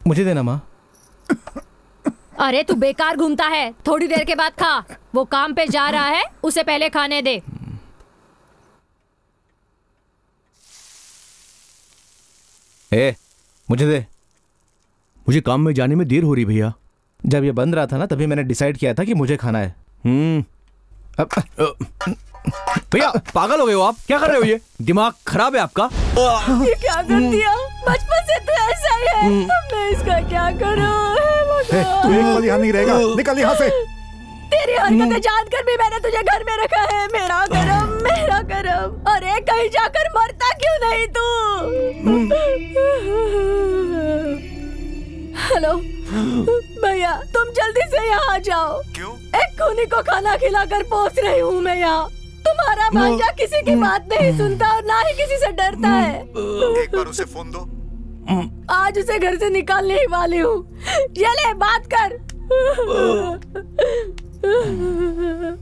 मुझे देना माँ। अरे तू बेकार घूमता है, थोड़ी देर के बाद खा। वो काम पे जा रहा है, उसे पहले खाने दे। मुझे दे। मुझे काम में जाने में देर हो रही भैया। जब ये बंद रहा था ना तभी मैंने डिसाइड किया था कि मुझे खाना है। भैया पागल हो गए हो आप? क्या कर रहे हो? ये दिमाग खराब है आपका? ये क्या कर दिया? बचपन से तो ऐसा ही है। मैं इसका क्या करूं? तू एक पल यहाँ नहीं रहेगा, निकल यहाँ से। तेरी हरकतें जानकर भी मैंने तुझे घर में रखा है। मेरा करम, मेरा करम। अरे कहीं जाकर मरता क्यों नहीं तू? हेलो भैया, तुम जल्दी से यहाँ आ जाओ। क्यों? एक खूनी को खाना खिलाकर पोस रही हूँ मैं यहाँ। तुम्हारा भांजा किसी की बात नहीं सुनता और ना ही किसी से डरता है। एक बार उसे फोन दो। आज उसे घर से निकालने ही वाली हूँ। ये ले बात कर।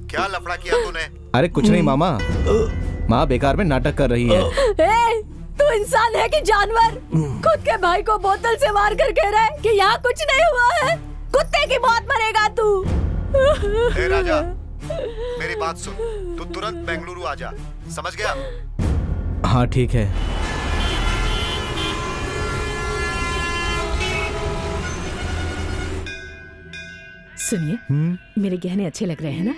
क्या लफड़ा किया तूने? अरे कुछ नहीं मामा, माँ बेकार में नाटक कर रही है। तू इंसान है कि जानवर? खुद के भाई को बोतल से मार कर कह रहा है कि यहाँ कुछ नहीं हुआ है। कुत्ते की मौत मरेगा तू। ए राजा, मेरी बात सुन। तू तुरंत बेंगलुरु आ जा, समझ गया? हाँ ठीक है। सुनिए, मेरे गहने अच्छे लग रहे हैं ना?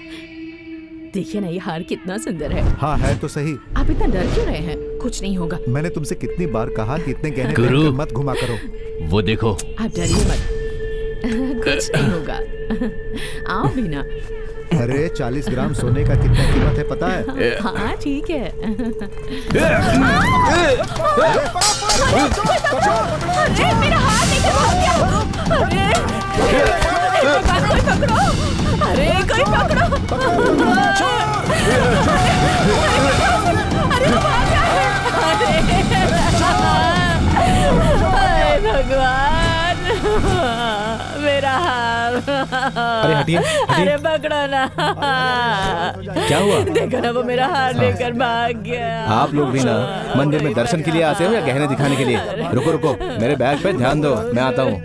देखिए ना, ये हार कितना सुंदर है। हाँ है तो सही। आप इतना डर क्यों रहे हैं? कुछ नहीं होगा। मैंने तुमसे कितनी बार कहा कि इतने गहने पहनकर मत घुमा करो। वो देखो। आप डरिए मत। कुछ नहीं होगा। आओ भी ना। अरे 40 ग्राम सोने का कितना कीमत है पता है? हाँ ठीक है। अरे मेरा हाथ लेकर भाग गया। कोई पकड़ो। अरे कोई पकड़ो। अरे भाग गया है। अरे भगवान, मेरा हाथ। अरे हटिए, अरे पकड़ो ना। क्या हुआ? देखो ना, वो मेरा हाथ लेकर भाग गया। आप लोग भी ना मंदिर में दर्शन के लिए आते हो या गहने दिखाने के लिए? रुको रुको, मेरे बैग पे ध्यान दो, मैं आता हूँ।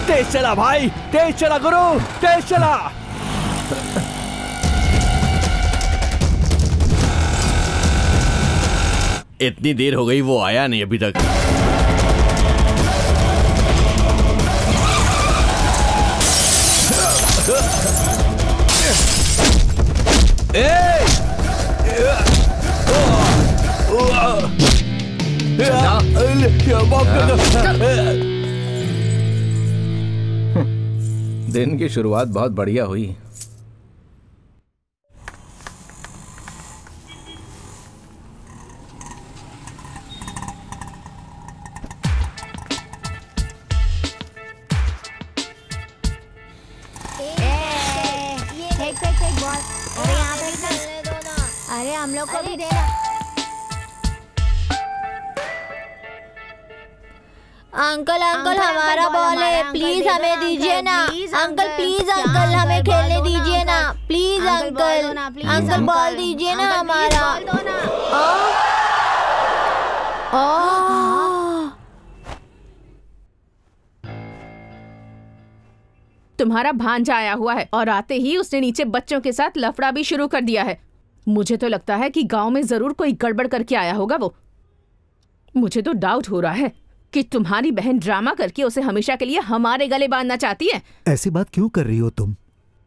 तेज चला भाई, तेज चला गुरु, तेज चला। इतनी देर हो गई, वो आया नहीं अभी तक। दिन की शुरुआत बहुत बढ़िया हुई। अरे हम लोग को भी देना। अंकल अंकल हमारा बॉल है, प्लीज हमें दीजिए ना। अंकल प्लीज अंकल हमें खेलने दीजिए ना। प्लीज अंकल, अंकल बॉल दीजिए ना हमारा। तुम्हारा भांजा आया हुआ है और आते ही उसने नीचे बच्चों के साथ लफड़ा भी शुरू कर दिया है। मुझे तो लगता है कि गांव में जरूर कोई गड़बड़ करके आया होगा वो। मुझे तो डाउट हो रहा है कि तुम्हारी बहन ड्रामा करके उसे हमेशा के लिए हमारे गले बांधना चाहती है। ऐसी बात क्यों कर रही हो तुम?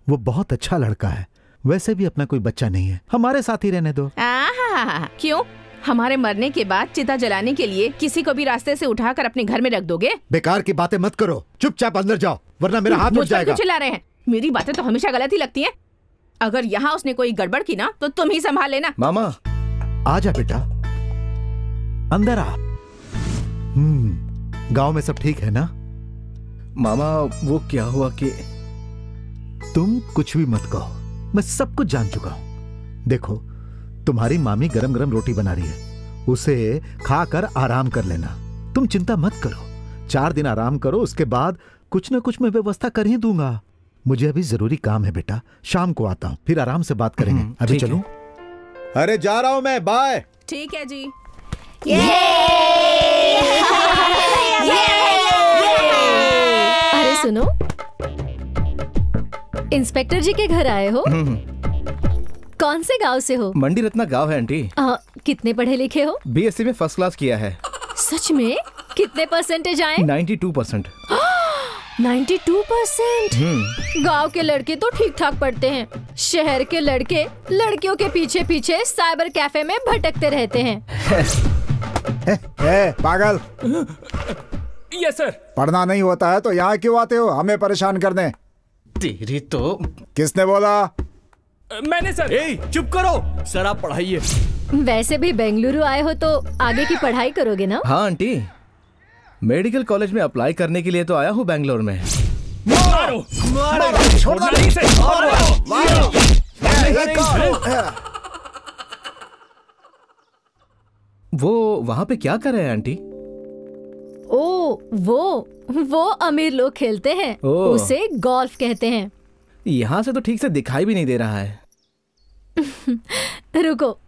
वो बहुत अच्छा लड़का है, वैसे भी अपना कोई बच्चा नहीं है, हमारे साथ ही रहने दो। क्यों? हमारे मरने के बाद चिता जलाने के लिए किसी को भी रास्ते से उठाकर अपने घर में रख दोगे? बेकार की बातें मत करो, चुपचाप अंदर जाओ वरना मेरा हाथ उठ जाएगा। चिल्ला रहे हैं? मेरी बातें तो हमेशा गलत ही लगती हैं। अगर यहाँ उसने कोई गड़बड़ की ना तो तुम ही संभाल लेना। मामा आजा बेटा, अंदर आ। गांव में सब ठीक है ना? मामा वो क्या हुआ कि तुम कुछ भी मत कहो, मैं सब कुछ जान चुका हूं। देखो, तुम्हारी मामी गरम गरम रोटी बना रही है, उसे खाकर आराम कर लेना। तुम चिंता मत करो, 4 दिन आराम करो, उसके बाद कुछ ना कुछ मैं व्यवस्था कर ही दूंगा। मुझे अभी जरूरी काम है बेटा, शाम को आता हूं, फिर आराम से बात करेंगे। अभी ठीक चलूं? अरे जा रहा हूं मैं, बाय। ठीक है जी। अरे सुनो, इंस्पेक्टर जी के घर आए हो? कौन से गांव से हो? मंडी रत्ना गांव है आंटी। कितने पढ़े लिखे हो? बीएससी में फर्स्ट क्लास किया है। सच में? कितने परसेंटेज आए? 92%। 92%? गांव के लड़के तो ठीक ठाक पढ़ते हैं, शहर के लड़के लड़कियों के पीछे पीछे साइबर कैफे में भटकते रहते हैं। पागल, यस सर। पढ़ना नहीं होता है तो यहाँ क्यों आते हो हमें परेशान करने? तेरी तो। किसने बोला? मैंने सर। चुप करो सर, आप पढ़ाइए। वैसे भी बेंगलुरु आए हो तो आगे की पढ़ाई करोगे ना? हाँ आंटी, मेडिकल कॉलेज में अप्लाई करने के लिए तो आया हूँ बैंगलोर में। मारो मारो, छोड़ना नहीं से। वो वहाँ पे क्या कर रहे हैं आंटी? ओ, वो अमीर लोग खेलते हैं, ओह। उसे गोल्फ कहते हैं। यहाँ से तो ठीक से दिखाई भी नहीं दे रहा है। रुको,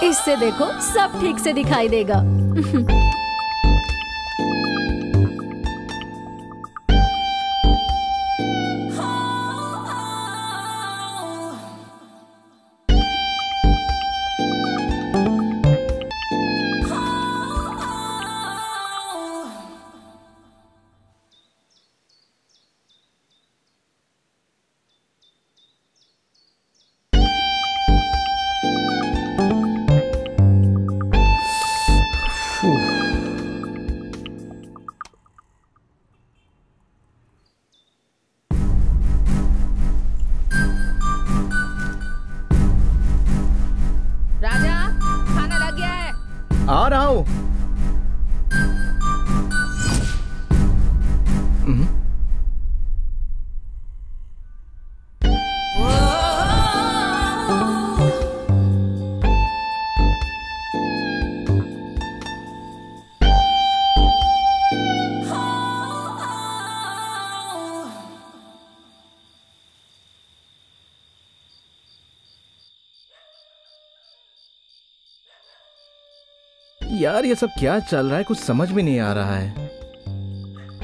इससे देखो सब ठीक से दिखाई देगा। राजा, खाना लग गया है। आ रहा हूँ। यार ये सब क्या चल रहा है, कुछ समझ भी नहीं आ रहा है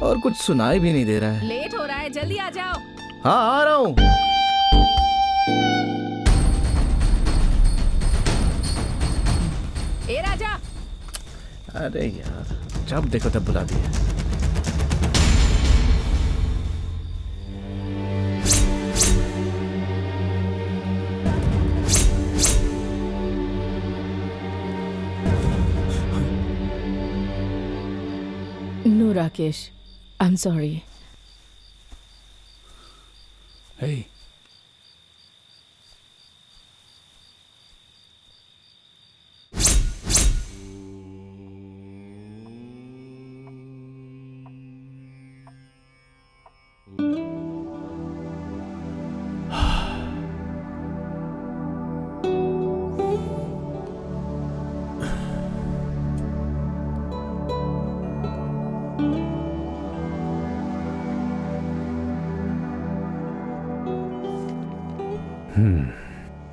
और कुछ सुनाई भी नहीं दे रहा है। लेट हो रहा है, जल्दी आ जाओ। हाँ आ रहा हूँ। ए राजा। अरे यार, जब देखो तब बुला दिया। No, Rakesh. I'm sorry. Hey.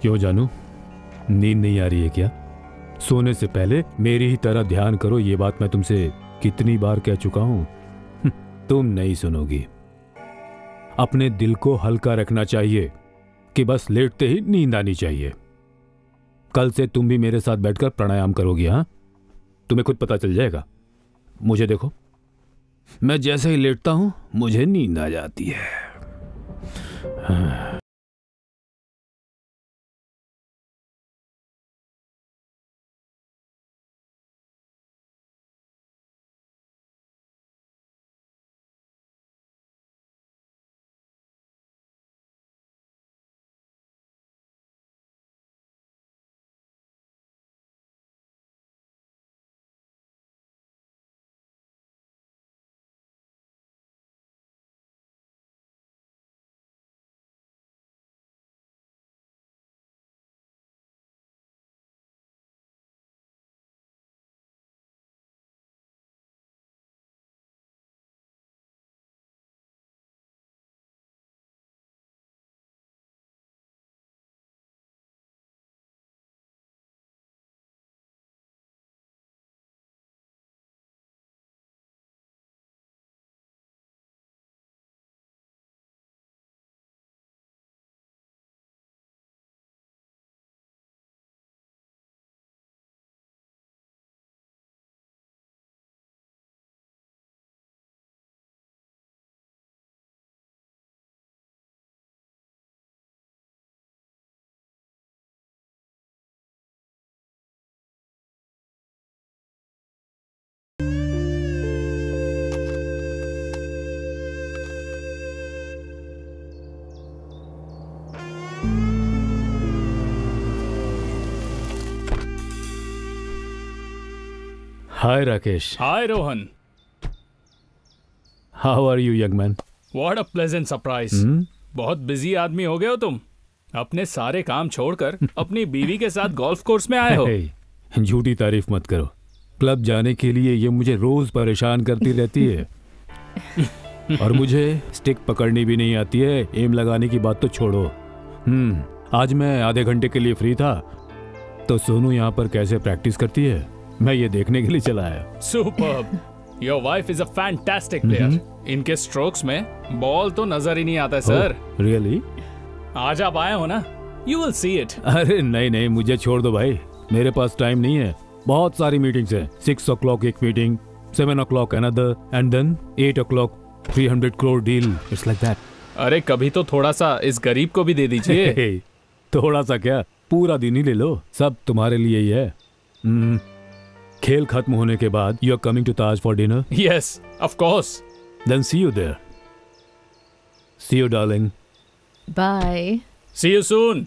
क्यों जानू, नींद नहीं आ रही है क्या? सोने से पहले मेरी ही तरह ध्यान करो, ये बात मैं तुमसे कितनी बार कह चुका हूं। तुम नहीं सुनोगी। अपने दिल को हल्का रखना चाहिए कि बस लेटते ही नींद आनी चाहिए। कल से तुम भी मेरे साथ बैठकर प्राणायाम करोगी। हाँ, तुम्हें खुद पता चल जाएगा। मुझे देखो, मैं जैसे ही लेटता हूं मुझे नींद आ जाती है। हाँ। Hi Rakesh. Hi Rohan. How are you young man? What a pleasant surprise. बहुत बिजी आदमी हो गए हो तुम। अपने सारे काम छोड़कर अपनी बीवी के साथ गोल्फ कोर्स में आए हो। झूठी तारीफ मत करो। क्लब जाने के लिए ये मुझे रोज परेशान करती रहती है। और मुझे स्टिक पकड़नी भी नहीं आती है। एम लगाने की बात तो छोड़ो। आज मैं आधे घंटे के लिए फ्री था तो सोनू यहाँ पर कैसे प्रैक्टिस करती है मैं ये देखने के लिए चला आया। Superb. Your wife is a fantastic player. इनके स्ट्रोक्स में बॉल तो नजर ही नहीं आता सर। रियली? आज आप आए हो ना, यू विल सी इट। अरे नहीं नहीं, मुझे छोड़ दो भाई, मेरे पास टाइम नहीं है। बहुत सारी मीटिंग्स है। 6 o'clock एक meeting, 7 o'clock another, and then 8 o'clock 300 crore deal. It's like that. अरे कभी तो थोड़ा सा इस गरीब को भी दे दीजिए। थोड़ा सा क्या, पूरा दिन ही ले लो। सब तुम्हारे लिए ही है। खेल खत्म होने के बाद you are coming to Taj for dinner? Yes, of course. Then see you there. See you darling. Bye. See you soon.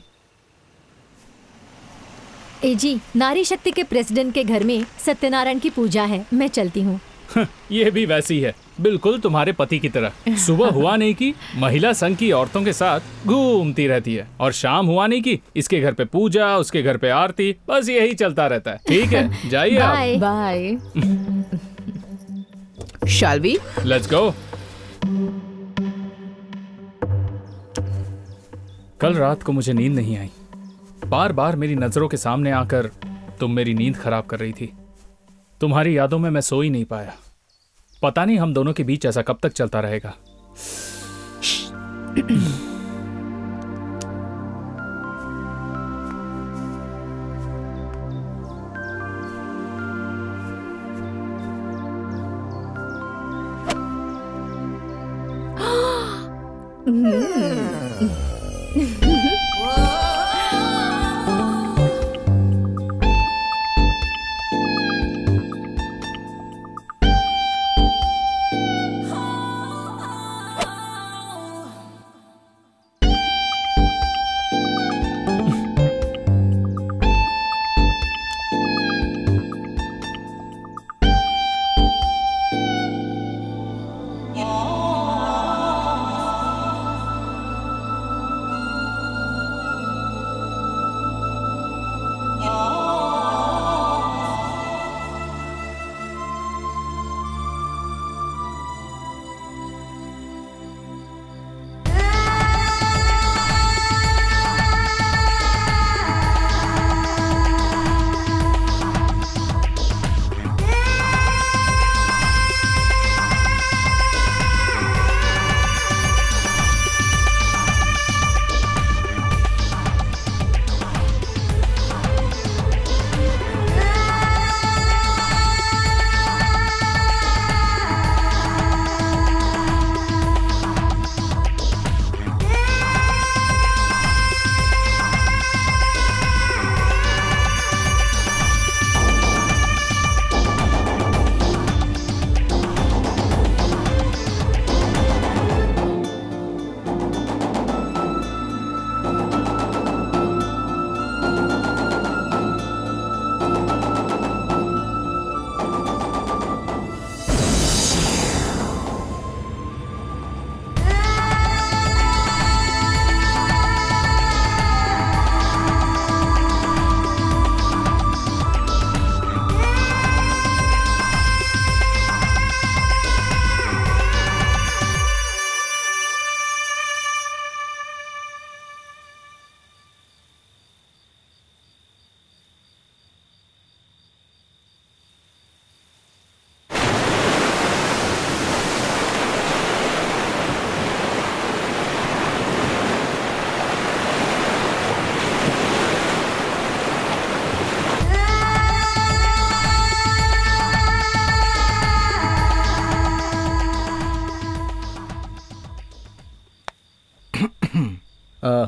ए जी, नारी शक्ति के प्रेसिडेंट के घर में सत्यनारायण की पूजा है, मैं चलती हूँ। ये भी वैसी है, बिल्कुल तुम्हारे पति की तरह। सुबह हुआ नहीं कि महिला संघ की औरतों के साथ घूमती रहती है, और शाम हुआ नहीं कि इसके घर पे पूजा, उसके घर पे आरती, बस यही चलता रहता है। ठीक है, जाइए आप। Bye. Shall we? Let's go. कल रात को मुझे नींद नहीं आई। बार बार मेरी नजरों के सामने आकर तुम मेरी नींद खराब कर रही थी। तुम्हारी यादों में मैं सो ही नहीं पाया। पता नहीं हम दोनों के बीच ऐसा कब तक चलता रहेगा।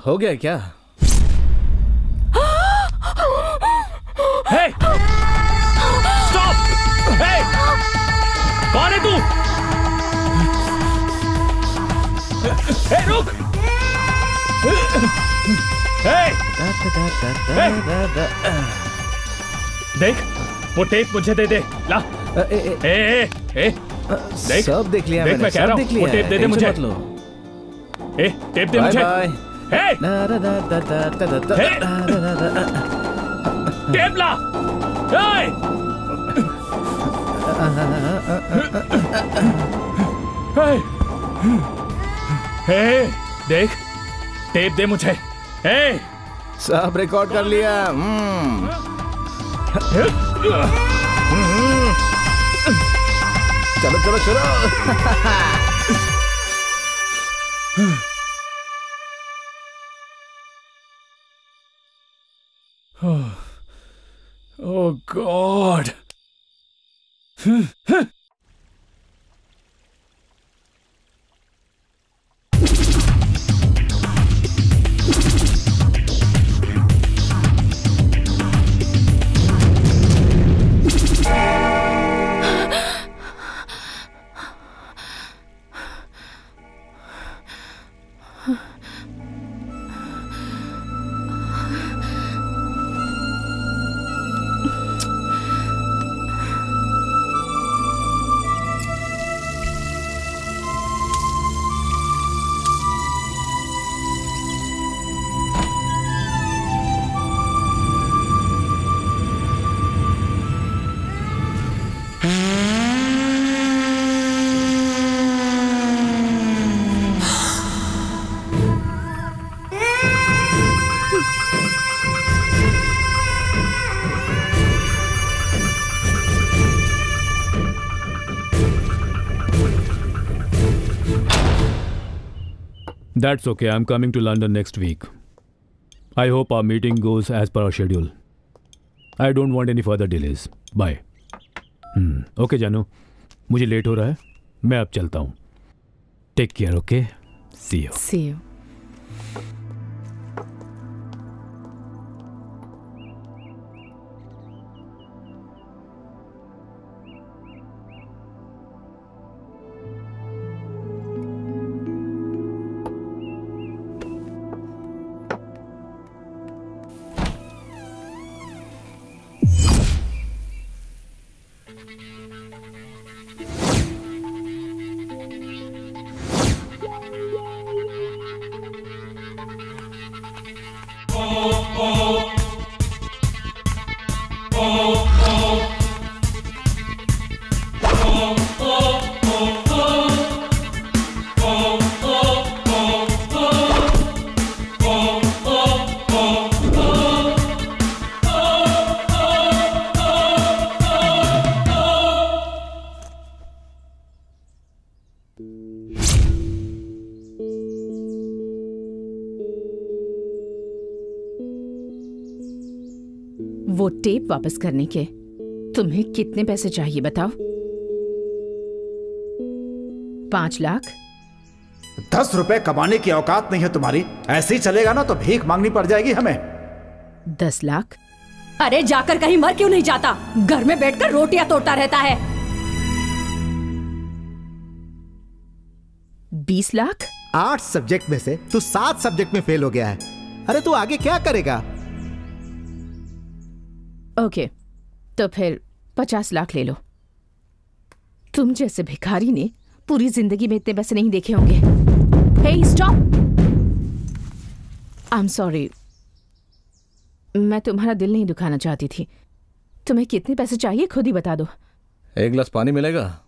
हो गया क्या? हे! स्टॉप! हे! कौन है तू? हे, रुक! हे! देख, वो टेप मुझे दे दे। ला। देख, सब देख लिया देख, मैंने, मैं कह रहा सब हूँ, देख लिया वो टेप दे दे टेंशन मुझे। मत लो। टेप दे मुझे। टेप ला। देख, टेप दे मुझे। सब रिकॉर्ड कर लिया। चलो चलो चलो। Oh God. That's okay. I'm coming to London next week. I hope our meeting goes as per our schedule. I don't want any further delays. Bye. Okay, जानू, मुझे लेट हो रहा है, मैं अब चलता हूँ. Take care, okay? See you. See you. वो टेप वापस करने के तुम्हें कितने पैसे चाहिए बताओ? 5 लाख? 10 रुपए कमाने की औकात नहीं है तुम्हारी। ऐसे ही चलेगा ना तो भीख मांगनी पड़ जाएगी हमें। 10 लाख? अरे जाकर कहीं मर क्यों नहीं जाता? घर में बैठकर रोटियां तोड़ता रहता है। 20 लाख? 8 सब्जेक्ट में से तू 7 सब्जेक्ट में फेल हो गया है। अरे तू आगे क्या करेगा? ओके, तो फिर 50 लाख ले लो। तुम जैसे भिखारी ने पूरी जिंदगी में इतने पैसे नहीं देखे होंगे। हे स्टॉप! आई एम सॉरी, मैं तुम्हारा दिल नहीं दुखाना चाहती थी। तुम्हें कितने पैसे चाहिए खुद ही बता दो। 1 गिलास पानी मिलेगा?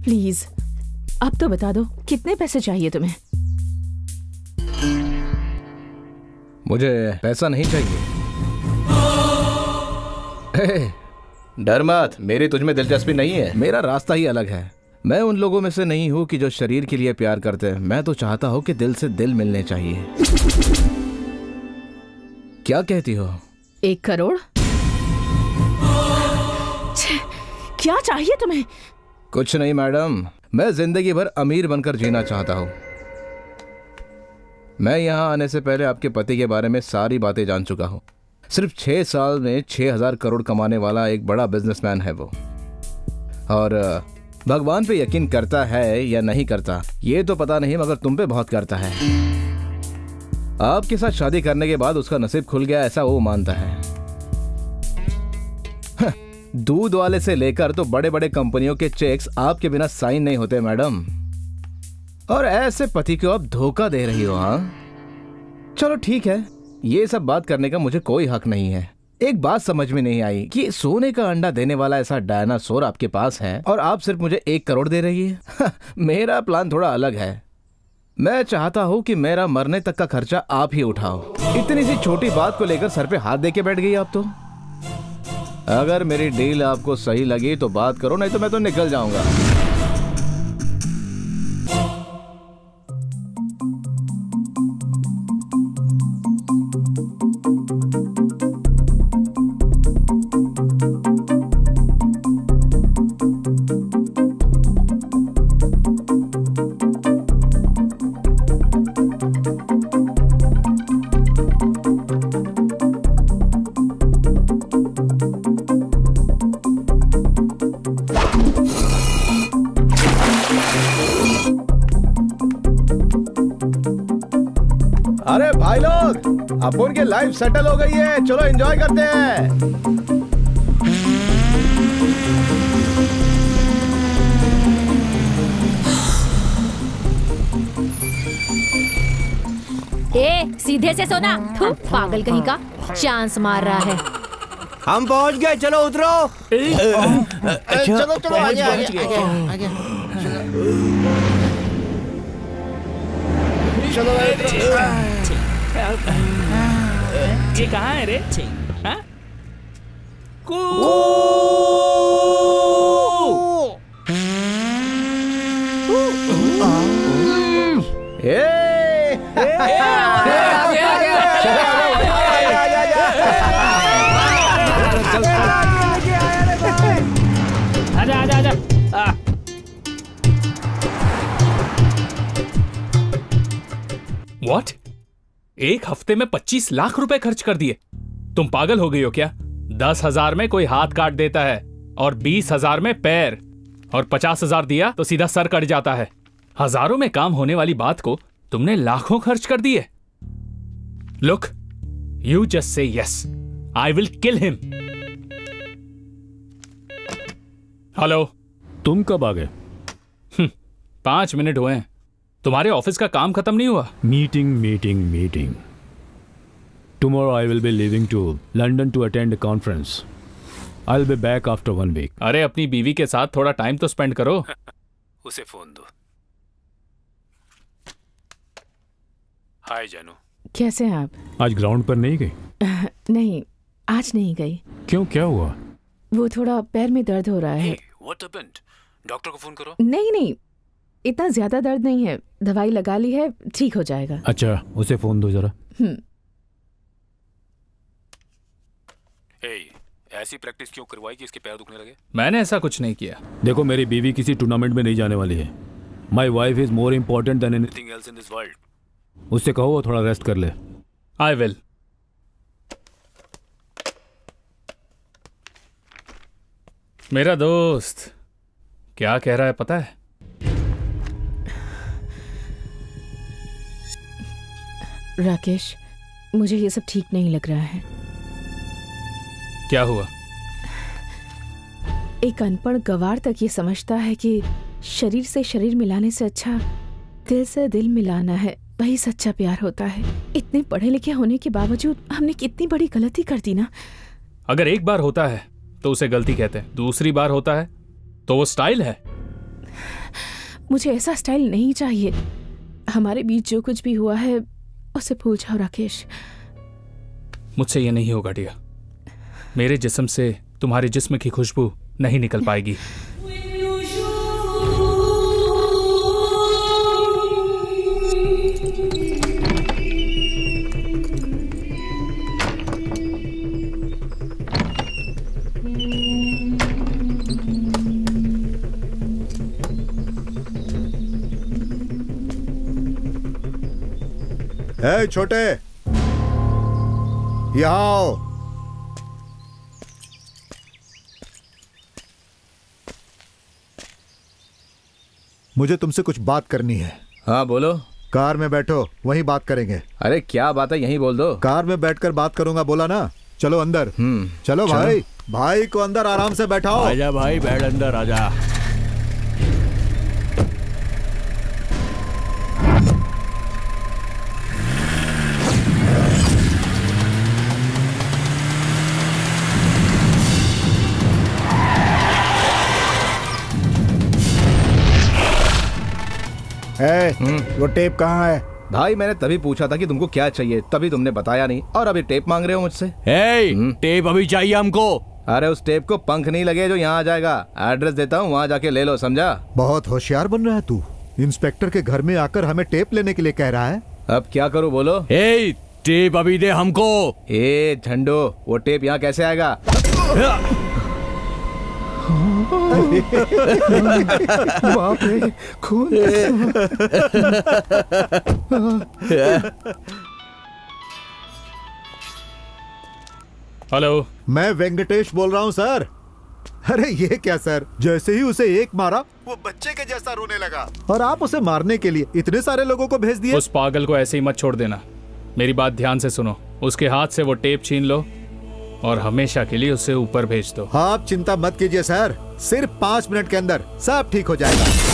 प्लीज अब तो बता दो कितने पैसे चाहिए तुम्हें? मुझे पैसा नहीं चाहिए। डर मत, मेरी तुझमें दिलचस्पी नहीं है। मेरा रास्ता ही अलग है। मैं उन लोगों में से नहीं हूं कि जो शरीर के लिए प्यार करते हैं। मैं तो चाहता हूं कि दिल से दिल मिलने चाहिए। क्या कहती हो? 1 करोड़? क्या चाहिए तुम्हें? कुछ नहीं मैडम, मैं जिंदगी भर अमीर बनकर जीना चाहता हूँ। मैं यहाँ आने से पहले आपके पति के बारे में सारी बातें जान चुका हूँ। सिर्फ 6 साल में 6,000 करोड़ कमाने वाला एक बड़ा बिजनेसमैन है वो। और भगवान पे यकीन करता है या नहीं करता ये तो पता नहीं, मगर तुम पे बहुत करता है। आपके साथ शादी करने के बाद उसका नसीब खुल गया ऐसा वो मानता है। दूध वाले से लेकर तो बड़े बड़े कंपनियों के चेक्स आपके बिना साइन नहीं होते मैडम। और ऐसे पति को आप धोखा दे रही हो। हाँ चलो ठीक है, ये सब बात करने का मुझे कोई हक नहीं है। एक बात समझ में नहीं आई कि सोने का अंडा देने वाला ऐसा डायनासोर आपके पास है और आप सिर्फ मुझे 1 करोड़ दे रही है। मेरा प्लान थोड़ा अलग है। मैं चाहता हूँ कि मेरा मरने तक का खर्चा आप ही उठाओ। इतनी सी छोटी बात को लेकर सर पे हाथ दे के बैठ गई आप तो। अगर मेरी डील आपको सही लगी तो बात करो, नहीं तो मैं तो निकल जाऊंगा। अरे भाई लोग, अपन की लाइफ सेटल हो गई है, चलो एंजॉय करते हैं। ए सीधे से सोना, पागल कहीं का, चांस मार रहा है। हम पहुंच गए, चलो उतरो। चलो चलो आगे आगे। चलो ये कहाँ है रे? हाँ? आजा आजा आजा। What? 1 हफ्ते में 25 लाख रुपए खर्च कर दिए। तुम पागल हो गई हो क्या? 10,000 में कोई हाथ काट देता है और 20,000 में पैर, और 50,000 दिया तो सीधा सर कट जाता है। हजारों में काम होने वाली बात को तुमने लाखों खर्च कर दिए। Look, you just say yes, I will kill him. Hello, तुम कब आ गए? 5 मिनट हुए हैं। तुम्हारे ऑफिस का काम खत्म नहीं हुआ? Meeting. Tomorrow I will be leaving to London to attend a conference. I'll be back after 1 week. अरे अपनी बीवी के साथ थोड़ा टाइम तो स्पेंड करो। उसे फोन दो। हाय जानू, कैसे हैं आप? आज ग्राउंड पर नहीं गई? नहीं, आज नहीं गई। क्यों, क्या हुआ? वो थोड़ा पैर में दर्द हो रहा है। What happened? डॉक्टर को फोन करो। नहीं, इतना ज्यादा दर्द नहीं है, दवाई लगा ली है, ठीक हो जाएगा। अच्छा, उसे फोन दो जरा। ऐसी प्रैक्टिस क्यों करवाई कि इसके पैर दुखने लगे? मैंने ऐसा कुछ नहीं किया। देखो, मेरी बीवी किसी टूर्नामेंट में नहीं जाने वाली है। My wife is more important than anything else in this world. उससे कहो वो थोड़ा रेस्ट कर ले। I will. मेरा दोस्त क्या कह रहा है पता है? राकेश, मुझे ये सब ठीक नहीं लग रहा है। क्या हुआ? एक अनपढ़ गवार तक ये समझता है कि शरीर से शरीर मिलाने से अच्छा दिल से दिल मिलाना है, वही सच्चा प्यार होता है। इतने पढ़े लिखे होने के बावजूद हमने कितनी बड़ी गलती कर दी ना। अगर एक बार होता है तो उसे गलती कहते हैं, दूसरी बार होता है तो वो स्टाइल है। मुझे ऐसा स्टाइल नहीं चाहिए। हमारे बीच जो कुछ भी हुआ है उसे भूल जाओ राकेश। मुझसे ये नहीं होगा डिया। मेरे जिस्म से तुम्हारे जिस्म की खुशबू नहीं निकल पाएगी। ए छोटे, यहाँ आओ। मुझे तुमसे कुछ बात करनी है। हाँ बोलो। कार में बैठो, वहीं बात करेंगे। अरे क्या बात है, यहीं बोल दो। कार में बैठकर बात करूंगा, बोला ना। चलो अंदर। चलो भाई, भाई को अंदर आराम से बैठाओ। आजा भाई, बैठ अंदर आजा। वो टेप कहाँ है? भाई मैंने तभी पूछा था कि तुमको क्या चाहिए, तभी तुमने बताया नहीं और अभी टेप मांग रहे हो मुझसे। टेप अभी चाहिए हमको। अरे उस टेप को पंख नहीं लगे जो यहाँ आ जाएगा। एड्रेस देता हूँ, वहाँ जाके ले लो, समझा? बहुत होशियार बन रहा है तू। इंस्पेक्टर के घर में आकर हमें टेप लेने के लिए कह रहा है। अब क्या करूँ बोलो? टेप अभी दे हमको। ए झंडो, वो टेप यहाँ कैसे आएगा? बाप रे, खून। हेलो, मैं वेंकटेश बोल रहा हूँ सर। अरे ये क्या सर, जैसे ही उसे एक मारा वो बच्चे के जैसा रोने लगा और आप उसे मारने के लिए इतने सारे लोगों को भेज दिए। उस पागल को ऐसे ही मत छोड़ देना। मेरी बात ध्यान से सुनो। उसके हाथ से वो टेप छीन लो और हमेशा के लिए उसे ऊपर भेज दो। आप चिंता मत कीजिए सर, सिर्फ 5 मिनट के अंदर सब ठीक हो जाएगा।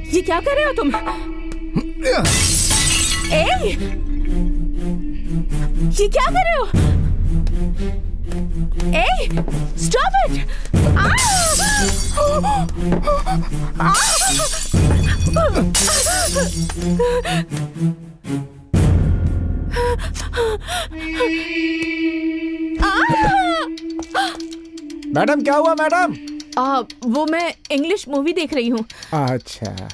ये क्या कर रहे हो तुम? ये क्या कर रहे हो? Stop it! मैडम क्या हुआ मैडम? वो मैं इंग्लिश मूवी देख रही हूँ। अच्छा,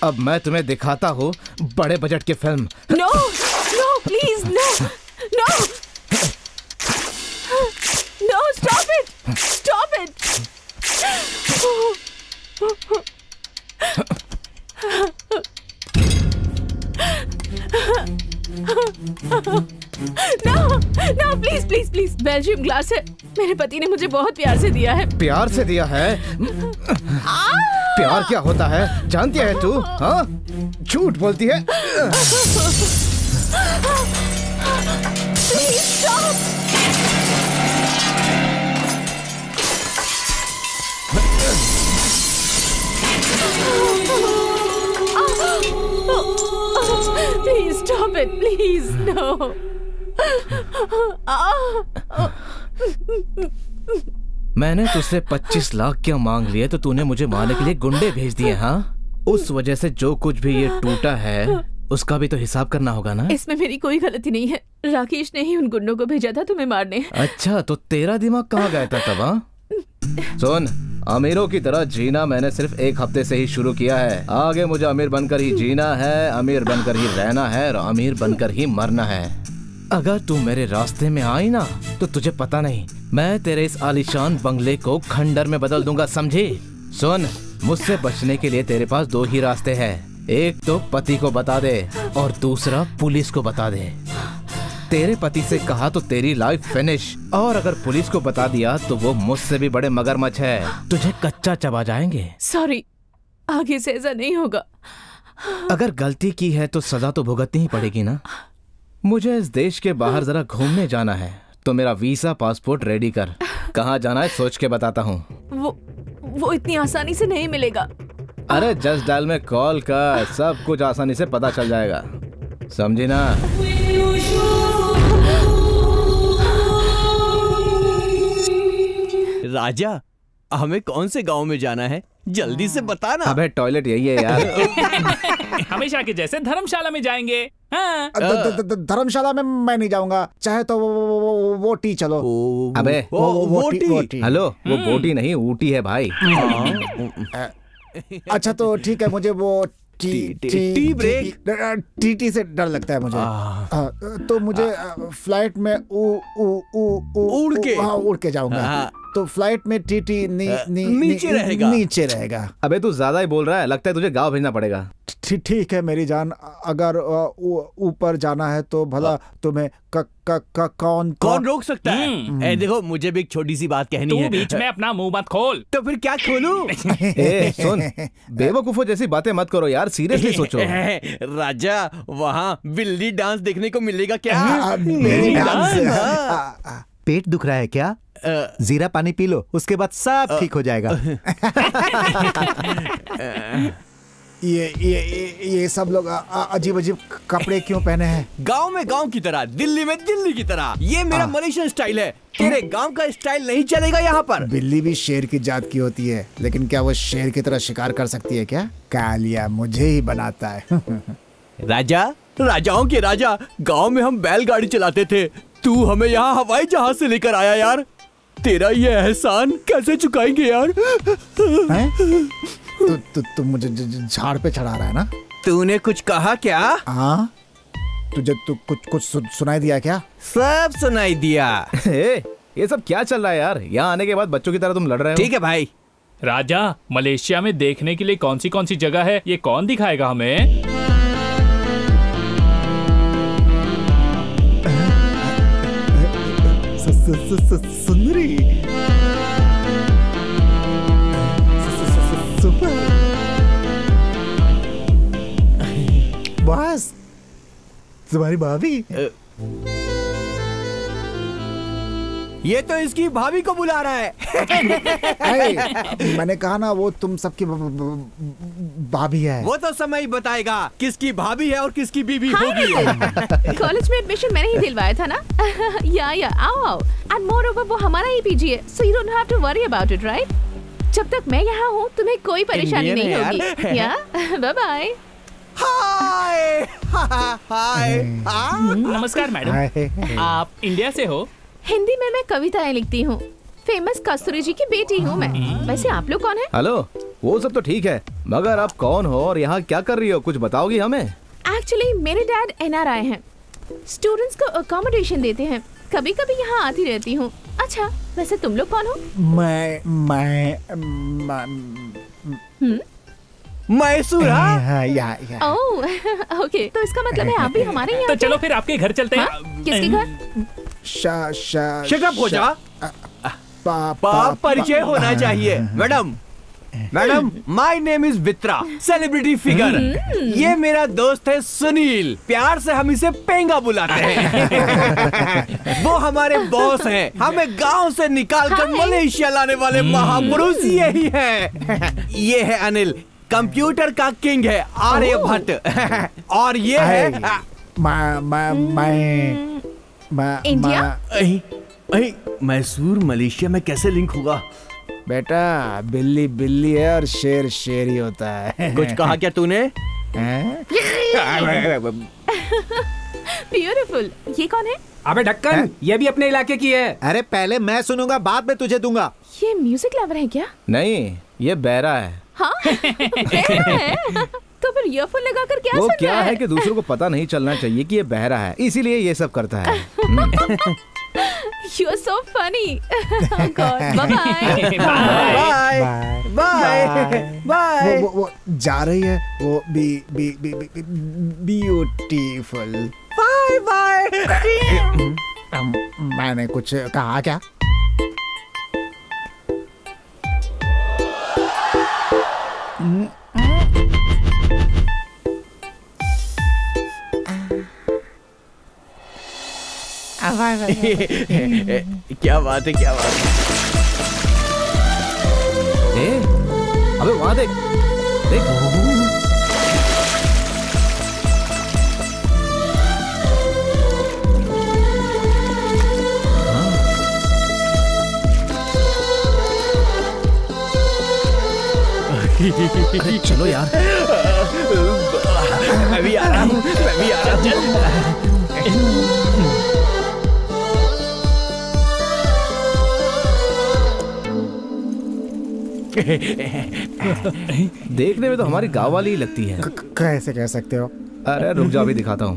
अब मैं तुम्हें दिखाता हूँ बड़े बजट की film. No no please no no no, stop it, stop it. No no please please please. Belgium glass है, मेरे पति ने मुझे बहुत प्यार से दिया है। प्यार से दिया है? प्यार क्या होता है जानती है तू? हाँ, झूठ बोलती है। Please stop! Please stop it, please, no. मैंने तुझसे 25 लाख क्यों मांग लिए तो तूने मुझे मारने के लिए गुंडे भेज दिए। हाँ, उस वजह से जो कुछ भी ये टूटा है उसका भी तो हिसाब करना होगा ना। इसमें मेरी कोई गलती नहीं है, राकेश ने ही उन गुंडों को भेजा था तुम्हें मारने। अच्छा, तो तेरा दिमाग कहाँ गया था तब? हाँ, सुन, अमीरों की तरह जीना मैंने सिर्फ 1 हफ्ते से ही शुरू किया है। आगे मुझे अमीर बनकर ही जीना है, अमीर बनकर ही रहना है और अमीर बनकर ही मरना है। अगर तू मेरे रास्ते में आई ना तो तुझे पता नहीं, मैं तेरे इस आलीशान बंगले को खंडर में बदल दूंगा, समझी? सुन, मुझसे बचने के लिए तेरे पास 2 ही रास्ते हैं। एक तो पति को बता दे और दूसरा पुलिस को बता दे। तेरे पति से कहा तो तेरी लाइफ फिनिश, और अगर पुलिस को बता दिया तो वो मुझसे भी बड़े मगरमच्छ है, तुझे कच्चा चबा जाएंगे। सॉरी, आगे से ऐसा नहीं होगा। अगर गलती की है तो सजा तो भुगतनी ही पड़ेगी ना। मुझे इस देश के बाहर जरा घूमने जाना है, तो मेरा वीसा पासपोर्ट रेडी कर। कहाँ जाना है सोच के बताता हूँ। वो इतनी आसानी से नहीं मिलेगा। अरे जस्ट डायल में कॉल कर, सब कुछ आसानी से पता चल जाएगा, समझी ना? राजा, हमें कौन से गांव में जाना है? जल्दी से बता ना। अबे टॉयलेट यही है यार। हमेशा के जैसे धर्मशाला में जाएंगे। हाँ। धर्मशाला में मैं नहीं जाऊंगा, चाहे तो वो टी चलो। अबे वो टी। हेलो, वो बोटी नहीं ऊटी है भाई। अच्छा तो ठीक है, मुझे वो टी ब्रेक टी से डर लगता है मुझे। तो मुझे फ्लाइट में उड़ के जाऊंगा, तो फ्लाइट में टी नीचे रहेगा। अबे तू ज्यादा ही बोल रहा है, लगता है तुझे गाँव भेजना पड़ेगा। ठीक है मेरी जान, अगर ऊपर जाना है तो भला तुम्हें कौन रोक सकता है? ए, देखो, मुझे भी एक छोटी सी बात कहनी है। तू बीच में अपना मुंह मत खोल। तो फिर क्या खोलूं? सुन, बेवकूफों जैसी बातें मत करो यार, सीरियसली सोचो। राजा, वहाँ बिल्ली डांस देखने को मिलेगा क्या? पेट दुख रहा है क्या? जीरा पानी पी लो, उसके बाद सब ठीक हो जाएगा। ये सब लोग अजीब अजीब कपड़े क्यों पहने हैं? गांव में गांव की तरह, दिल्ली में दिल्ली की तरह। ये मेरा मलेशियन स्टाइल है, तेरे गांव का स्टाइल नहीं चलेगा यहाँ पर। बिल्ली भी शेर की जात की होती है, लेकिन क्या वो शेर की तरह शिकार कर सकती है क्या? कालिया मुझे ही बनाता है। राजा, राजाओं के राजा, गांव में हम बैलगाड़ी चलाते थे, तू हमें यहाँ हवाई जहाज से लेकर आया यार। तेरा ये एहसान कैसे चुकाएंगे यार? तू मुझे झाड़ पे चढ़ा रहा है ना? तूने कुछ कहा क्या? हाँ, तुझे कुछ सुनाई दिया क्या? सब सुनाई दिया। ये सब क्या चल रहा है यार? यहाँ आने के बाद बच्चों की तरह तुम लड़ रहे हो। ठीक है भाई। राजा, मलेशिया में देखने के लिए कौन सी जगह है, ये कौन दिखाएगा हमें? सुंदरी, सुपर, बस तुम्हारी भाभी। ये तो इसकी भाभी को बुला रहा है। मैंने कहा ना, वो तुम सबकी भाभी है। वो तो समय ही बताएगा किसकी भाभी है और किसकी बीवी होगी। कॉलेज में एडमिशन मैंने ही दिलवाया था ना। या आओ। एंड मोरओवर वो हमारा ही पीजी है, so you don't have to worry about it, right? जब तक मैं यहाँ हूँ तुम्हें कोई परेशानी नहीं होगी। या बाय बाय। हाय हाय। नमस्कार मैडम, आप इंडिया से हो? हिंदी में मैं कविताएं लिखती हूँ। फेमस कस्तूरी जी की बेटी हूँ मैं। वैसे आप लोग कौन है? हेलो, वो सब तो ठीक है, मगर आप कौन हो और यहाँ क्या कर रही हो, कुछ बताओगी हमें? एक्चुअली मेरे डैड NRI हैं, स्टूडेंट्स को अकोमोडेशन देते हैं, कभी कभी यहाँ आती रहती हूँ। अच्छा, वैसे तुम लोग कौन हो? मैसूर। ओह, ओके, तो इसका मतलब है आप भी हमारे यहाँ। तो चलो फिर आपके घर चलते हैं। किसके घर? शट अप हो जा। परिचय होना चाहिए। Madam, madam, my name is Vitra, celebrity figure. ये मेरा दोस्त है सुनील, प्यार से हम इसे पेंगा बुलाते हैं। वो हमारे बॉस हैं, हमें गांव से निकालकर मलेशिया लाने वाले महापुरुष यही हैं। ये है अनिल, कंप्यूटर का किंग है, आर्यभट्ट। और ये है इंडिया। मैसूर मलेशिया में कैसे लिंक होगा? बेटा बिल्ली बिल्ली है और शेर शेर ही होता है। कुछ कहा क्या तूने? ब्यूटीफुल। ये कौन है? अबे ढक्कन, ये भी अपने इलाके की है। अरे पहले मैं सुनूंगा, बाद में तुझे दूंगा। ये म्यूजिक लवर है क्या? नहीं, ये बहरा है। हाँ बहरा है? तो फिर ईयरफोन लगा कर क्या वो सुन क्या रहा है कि दूसरों को पता नहीं चलना चाहिए कि ये बहरा है, इसीलिए ये सब करता है। You are so funny. Oh God. Bye bye. Bye. वो जा रही है, वो ब्यूटीफुल। Bye bye. मैंने कुछ कहा क्या? क्या बात है, क्या बात है। अबे वहां देख, देख। अरे चलो यार। मैं भी आ रहा हूँ, मैं भी आ रहा हूँ। देखने में तो हमारी गाँव वाली ही लगती है। कैसे कह सकते हो? अरे रुक जा, भी दिखाता हूँ।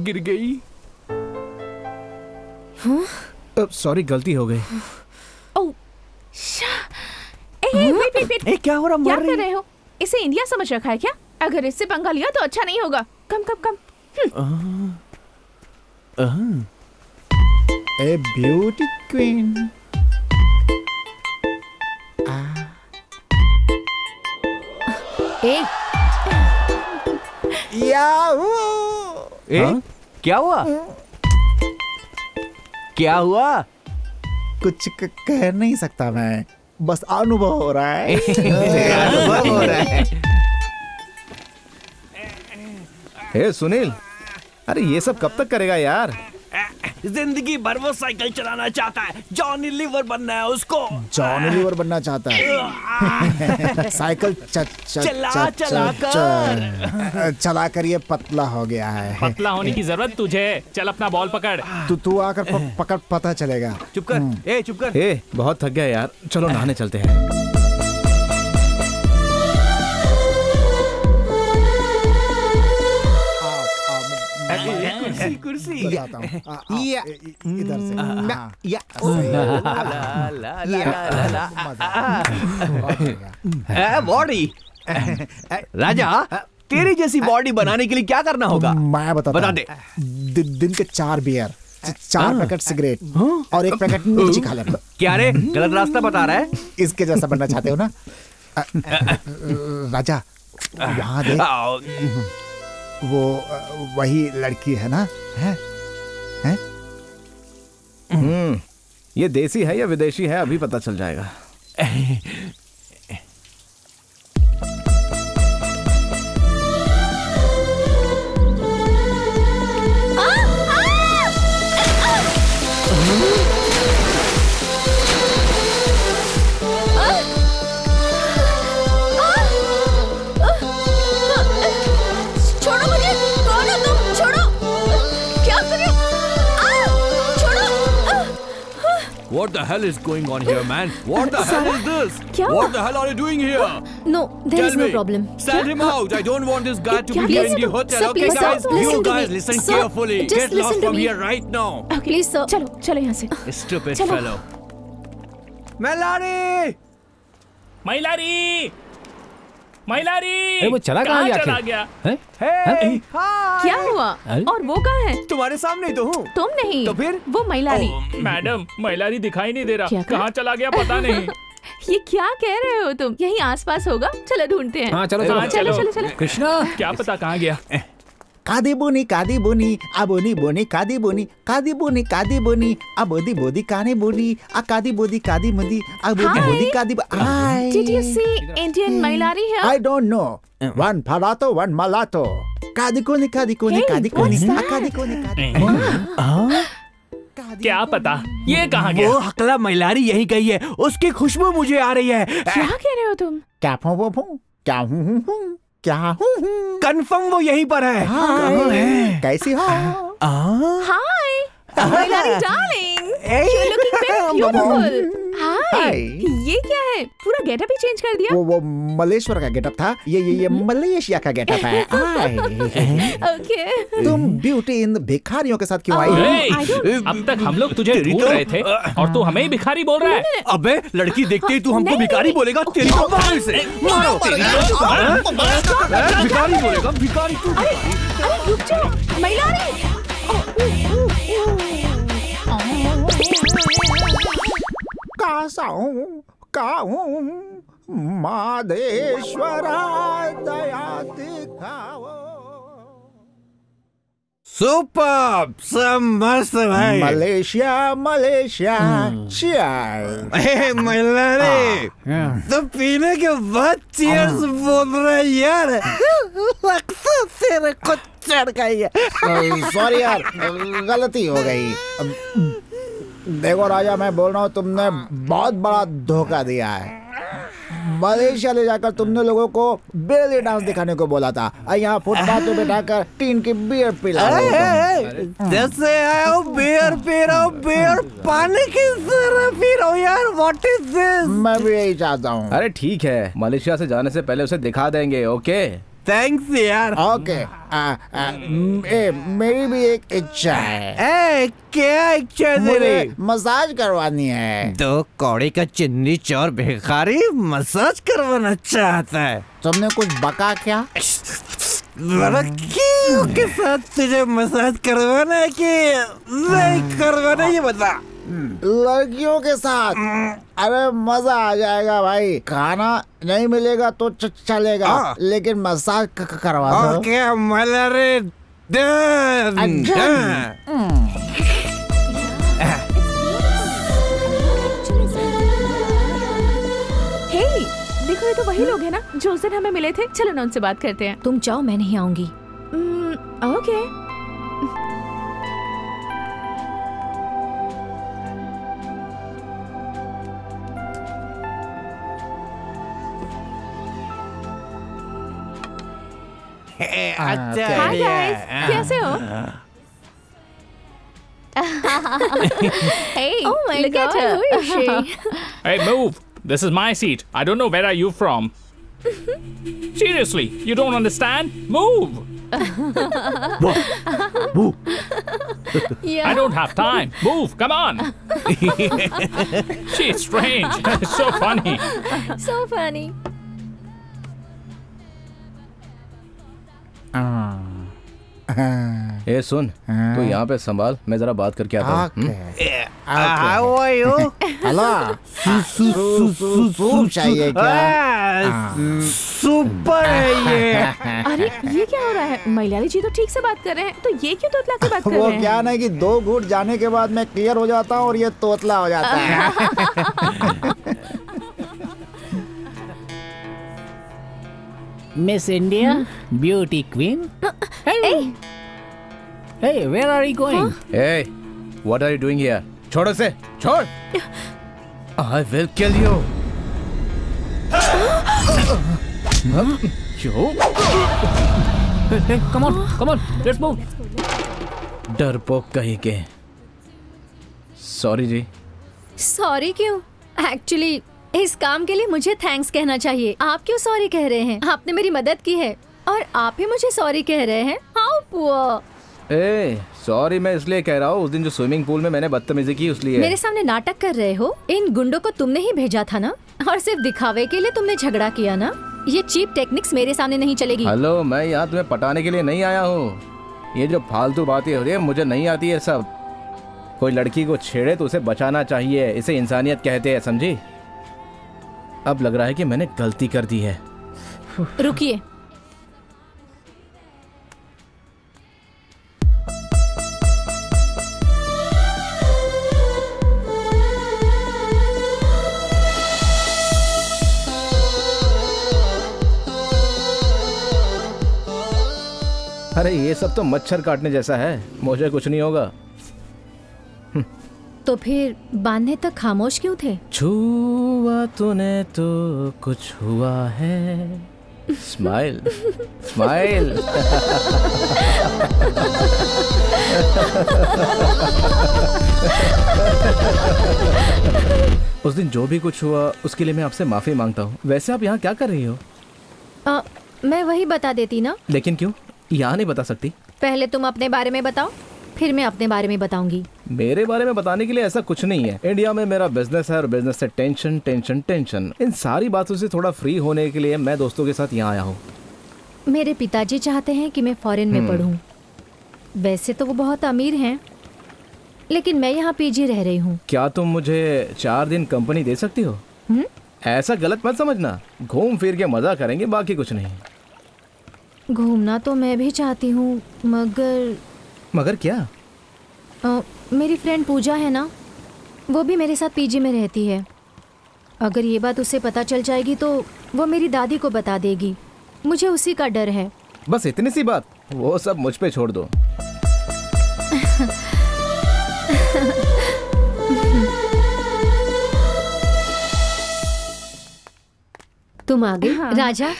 गिर गई। सॉरी, गलती हो गई। वेट, क्या हो रहा? क्या कर रहे हो? इसे इंडिया समझ रखा है क्या? अगर इससे पंगा लिया तो अच्छा नहीं होगा। कम कम कम। ए ब्यूटी क्वीन। याहू। क्या हुआ? क्या हुआ? कुछ कह नहीं सकता मैं, बस अनुभव हो रहा है। अनुभव हो रहा है। हे सुनील, अरे ये सब कब तक करेगा यार? जिंदगी भर वो साइकिल चलाना चाहता है, जॉनी लीवर बनना है उसको। जॉनी लीवर बनना चाहता है। साइकिल चला कर ये पतला हो गया है। पतला होने की जरूरत तुझे। चल अपना बॉल पकड़। तू आकर पकड़, पता चलेगा। चुप कर, चुप कर। बहुत थक गया यार, चलो नहाने चलते हैं। कुर्सी इधर से। बॉडी। राजा, तेरी जैसी बॉडी बनाने के लिए क्या करना होगा? मैं बता दे। दिन के 4 बियर, 4 पैकेट सिगरेट और 1 पैकेट मिर्ची खा लेना। क्या रे, गलत रास्ता बता रहा है? इसके जैसा बनना चाहते हो ना? राजा, वहाँ देख, वो वही लड़की है ना? है? ये देसी है या विदेशी है अभी पता चल जाएगा। छोड़ो मुझे, कौन हो तुम? छोड़ो, क्या कर रहे हो? What the hell is going on here, man? What the hell is this? क्या? What the hell are you doing here? No, there Tell is no me. problem. Send him out. I don't want this guy to be Please, in the hotel. sir, Okay, please, guys? sir, You listen to guys, me. listen Sir, carefully. just Get listen lost to from me. here right now. Please, sir. चलो चलो यहाँ से। Stupid चलो। fellow. Melanie! Mohilary, Mohilary, अरे वो चला कहाँ गया? चला गया? क्या हुआ? और वो कहाँ है? तुम्हारे सामने तो हूँ। तुम नहीं तो फिर? वो महिलारी। मैडम, महिलारी दिखाई नहीं दे रहा, क्या कहाँ चला गया पता नहीं। ये क्या कह रहे हो तुम? यहीं आसपास होगा, चलो ढूंढते हैं। हाँ चलो हाँ, चलो चलो। चलो। कृष्णा, क्या पता कहाँ गया। कादी बोनी अबोनी बोनी कादी बोनी अबोदी बोदी काने बोनी आ कादी बोदी कादी मुदी अबोदी बोदी कादी। Did you see Indian Mohilary here? I don't know. One palato, one malato. कादी कोनी Hey, what's that? क्या पता ये कहाँ गया। वो हकला महिलारी यहीं गई है, उसकी खुशबू मुझे आ रही है। क्या कह रहे हो तुम? क्या क्या कंफर्म वो यहीं पर है। कहाँ है? कैसी हो? हाय महिलारी darling, you're looking very beautiful. Hi, ये क्या है? पूरा गेटअप ही चेंज कर दिया। वो मलेश्वर का गेटअप था, ये मलेशिया का गेटअप है। ओके। तुम ब्यूटी इन भिखारियों के साथ क्यों आई? Hey, अब तक हम लोग तुझे ढूंढ रहे थे और तू हमें ही भिखारी बोल रहा है। अबे लड़की देखते ही तू हमको भिखारी बोलेगा? तेरी तो बाल से मारो। भिखारी बोलेगा, भिखारी तू। अरे रुक जाओ, महिलारी। मादेश्वरा दया दिखाओ। सुपर, सब मस्त भाई। Malaysia cheers. ए महिलारी, तो पीने के बाद चीयर्स बोल रहे यार। लगता तेरे को चढ़ गई है। सॉरी यार, गलती हो गई। देखो राजा, मैं बोल रहा हूँ, तुमने बहुत बड़ा धोखा दिया है। मलेशिया ले जाकर तुमने लोगों को बेली डांस दिखाने को बोला था, यहाँ फुटपाथ पे बैठाकर टीन की बियर पिला रहे हो। जैसे आओ बियर पी रहा हूँ, बियर पानी की तरह पी रहा हूँ यार। What is this? मैं भी यही चाहता हूँ। अरे ठीक है, मलेशिया से जाने से पहले उसे दिखा देंगे। ओके थैंक्स यार। ओके, मेरी भी एक इच्छा है। ए, क्या इच्छा तेरी? मुझे मसाज करवानी है। दो कौड़ी का चिन्नी चोर भिखारी मसाज करवाना चाहता है। तुमने कुछ बका क्या? लड़कियों के साथ तुझे मसाज करवाना है कि नहीं करवाना, ये बता। लड़कियों के साथ? अरे मजा आ जाएगा भाई। खाना नहीं मिलेगा तो चलेगा, लेकिन मसाज करवा दो। Okay मलरे done. हे, देखो ये तो वही लोग हैं ना जो उस दिन हमें मिले थे। चलो ना उनसे बात करते हैं। तुम जाओ, मैं नहीं आऊंगी। ओके। अच्छा हाय गाइस, कैसे हो? Hey, Oh my look at God, her. who is she? Hey, move. This is my seat. I don't know where are you from. Seriously, you don't understand? Move. Yeah. I don't have time. Move. Come on. She's strange. So funny. So funny. ए सुन, तू यहाँ पे संभाल, मैं जरा बात करके आता हूँ। How are you? Hello, soup चाहिए क्या? सुपर है ये। अरे ये क्या हो रहा है? महिलारी जी तो ठीक से बात कर रहे हैं, तो ये क्यों तोतला के बात कर वो रहे हैं? क्या नहीं कि 2 घूंट जाने के बाद मैं क्लियर हो जाता हूँ और ये तोतला हो जाता है। Miss India, beauty queen. Hey, hey, where are you going? Hey, what are you doing here? छोड़ उसे, छोड़। I will kill you. Hey, come on, let's move. डरपोक कहीं के। सॉरी जी। सॉरी क्यों? एक्चुअली इस काम के लिए मुझे थैंक्स कहना चाहिए। आप क्यों सॉरी कह रहे हैं? आपने मेरी मदद की है और आप ही मुझे सॉरी कह रहे हैं। How poor. ए सॉरी, मैं इसलिए कह रहा हूँ उस दिन जो स्विमिंग पूल में मैंने बदतमीजी की उसलिए। मेरे सामने नाटक कर रहे हो? इन गुंडों को तुमने ही भेजा था ना, और सिर्फ दिखावे के लिए तुमने झगड़ा किया ना। ये चीप टेक्निक्स मेरे सामने नहीं चलेगी। हेलो, मैं यहाँ तुम्हें पटाने के लिए नहीं आया हूँ। ये जो फालतू बातें हो रही है मुझे नहीं आती है सब। कोई लड़की को छेड़े तो उसे बचाना चाहिए, इसे इंसानियत कहते हैं, समझी? अब लग रहा है कि मैंने गलती कर दी है। रुकिए, अरे ये सब तो मच्छर काटने जैसा है, मुझे कुछ नहीं होगा। तो फिर बांधने तक खामोश क्यों थे? छुआ तूने तो कुछ हुआ है। Smile smile. उस दिन जो भी कुछ हुआ उसके लिए मैं आपसे माफी मांगता हूँ। वैसे आप यहाँ क्या कर रही हो? मैं वही बता देती ना। लेकिन क्यों यहाँ नहीं बता सकती? पहले तुम अपने बारे में बताओ, फिर मैं अपने बारे में बताऊंगी। मेरे बारे में बताने के लिए ऐसा कुछ नहीं है। इंडिया में मेरा बिजनेस है और बिजनेस से टेंशन टेंशन टेंशन। इन सारी बातों से थोड़ा फ्री होने के लिए मैं दोस्तों के साथ यहाँ आया हूँ। मेरे पिताजी चाहते हैं कि मैं फॉरेन में पढूं। वैसे तो वो बहुत अमीर हैं, लेकिन मैं यहाँ पीजी रह रही हूँ। क्या तुम मुझे 4 दिन कंपनी दे सकती हो? ऐसा गलत मत समझना, घूम फिर के मजा करेंगे, बाकी कुछ नहीं। घूमना तो मैं भी चाहती हूँ, मगर क्या? मेरी फ्रेंड पूजा है ना, वो भी मेरे साथ पीजी में रहती है। अगर ये बात उसे पता चल जाएगी तो वो मेरी दादी को बता देगी। मुझे उसी का डर है। बस इतनी सी बात? वो सब मुझ पे छोड़ दो। तुम आगे। हाँ। राजा,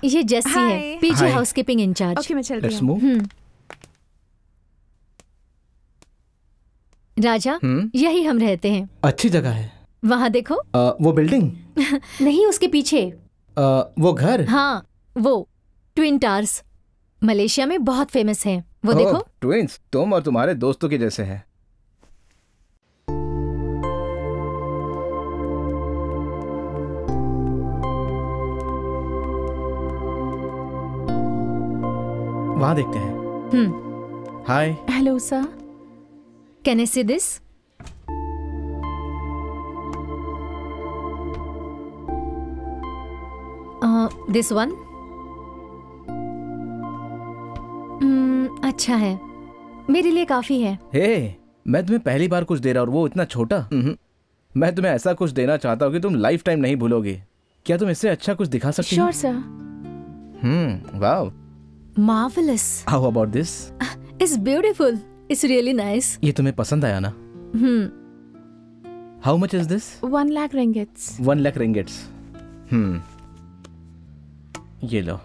ये जेसी है, पीजी हाउसकीपिंग इंचार्ज। ओके, मैं चल रही हूँ। राजा, यही हम रहते हैं। अच्छी जगह है। वहाँ देखो। वो बिल्डिंग? नहीं, उसके पीछे। वो घर? हाँ, वो ट्विन टावर्स मलेशिया में बहुत फेमस है। वो देखो। ट्विंस तुम और तुम्हारे दोस्तों के जैसे हैं। वहाँ देखते हैं। Hi. Hello sir. Can I see this? This one? अच्छा है, मेरे लिए काफी है। हे, मैं तुम्हें पहली बार कुछ दे रहा और वो इतना छोटा। मैं तुम्हें ऐसा कुछ देना चाहता हूँ कि तुम लाइफ टाइम नहीं भूलोगे। क्या तुम इससे अच्छा कुछ दिखा सकती हो? Sure sir. Wow, marvellous. How about this? It's beautiful, it's really nice. ये तुम्हें पसंद आया ना? How much is this? 1 lakh ringgits. 1 lakh ringgits. ये लो।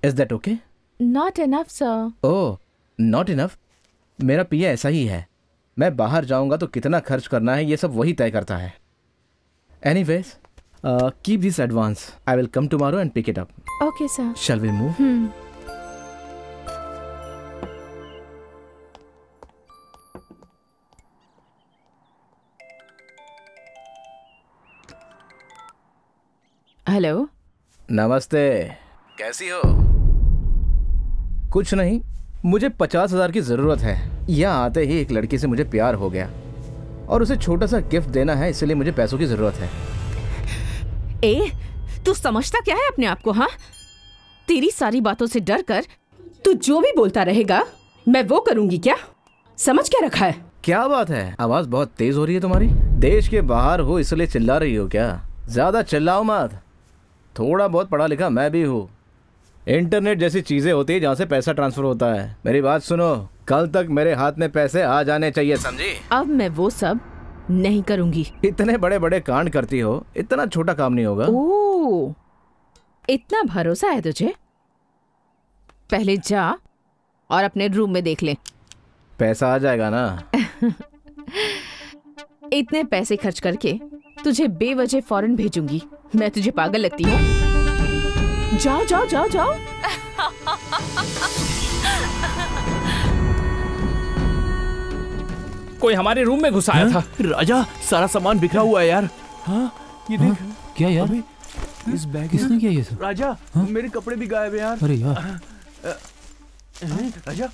Is that okay? Not enough sir. Oh, not enough? मेरा पिया ऐसा ही है। मैं बाहर जाऊंगा तो कितना खर्च करना है ये सब वही तय करता है। Anyways, keep this advance. I will come tomorrow and pick it up. Okay, sir. Shall we move? Hello. नमस्ते, कैसी हो? कुछ नहीं, मुझे 50,000 की जरूरत है। यहाँ आते ही एक लड़की से मुझे प्यार हो गया और उसे छोटा सा गिफ्ट देना है, इसलिए मुझे पैसों की जरूरत है। ए, तू समझता क्या है अपने आप को? हाँ, तेरी सारी बातों से डर कर तू जो भी बोलता रहेगा मैं वो करूंगी क्या? समझ क्या रखा है? क्या बात है, आवाज बहुत तेज हो रही है तुम्हारी। देश के बाहर हो इसलिए चिल्ला रही हो क्या? ज्यादा चिल्लाओ मत। थोड़ा बहुत पढ़ा लिखा मैं भी हूँ। इंटरनेट जैसी चीजें होती है जहाँ से पैसा ट्रांसफर होता है। मेरी बात सुनो, कल तक मेरे हाथ में पैसे आ जाने चाहिए, समझी? अब मैं वो सब नहीं करूंगी। इतने बड़े बड़े कांड करती हो, इतना छोटा काम नहीं होगा। ओह, इतना भरोसा है तुझे? पहले जा और अपने रूम में देख ले। पैसा आ जाएगा ना? इतने पैसे खर्च करके तुझे बेवजह फॉरेन भेजूंगी? मैं तुझे पागल लगती हूँ? जाओ जाओ जाओ जाओ। कोई हमारे रूम में घुस आया था। राजा सारा सामान बिखरा हुआ है यार। हाँ ये देख। क्या यार? इस बैग किसने किया ये सब? राजा मेरे कपड़े भी गायब है यार। अरे यार राजा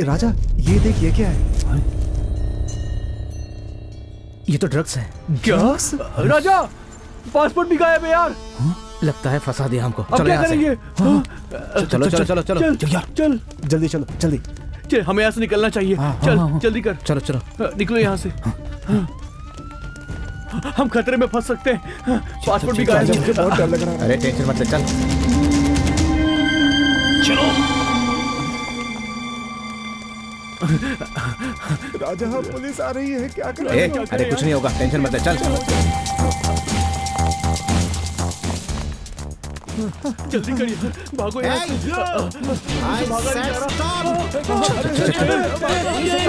राजा ये देख, ये क्या है? ये तो ड्रग्स है। क्या? राजा पासपोर्ट भी गायब है यार। लगता है फंसा दिया हमको। अब चलो क्या यहाँ से। करेंगे? चलो चलो चलो चलो चल यार, चल जल्दी चलो, जल्दी चल, हमें यहाँ से निकलना चाहिए। चल जल्दी कर। चलो चलो। निकलो यहाँ से। हम खतरे में फंस सकते हैं। पासपोर्ट भी गायब है। बहुत डर लग रहा है। अरे टेंशन मत ले, चल चलो। राजा पुलिस आ रही है, क्या कर रहे हैं? अरे कुछ नहीं होगा, टेंशन मत ले, चल। जल्दी करिए, भागो यहाँ से। भागा नहीं जा रहा।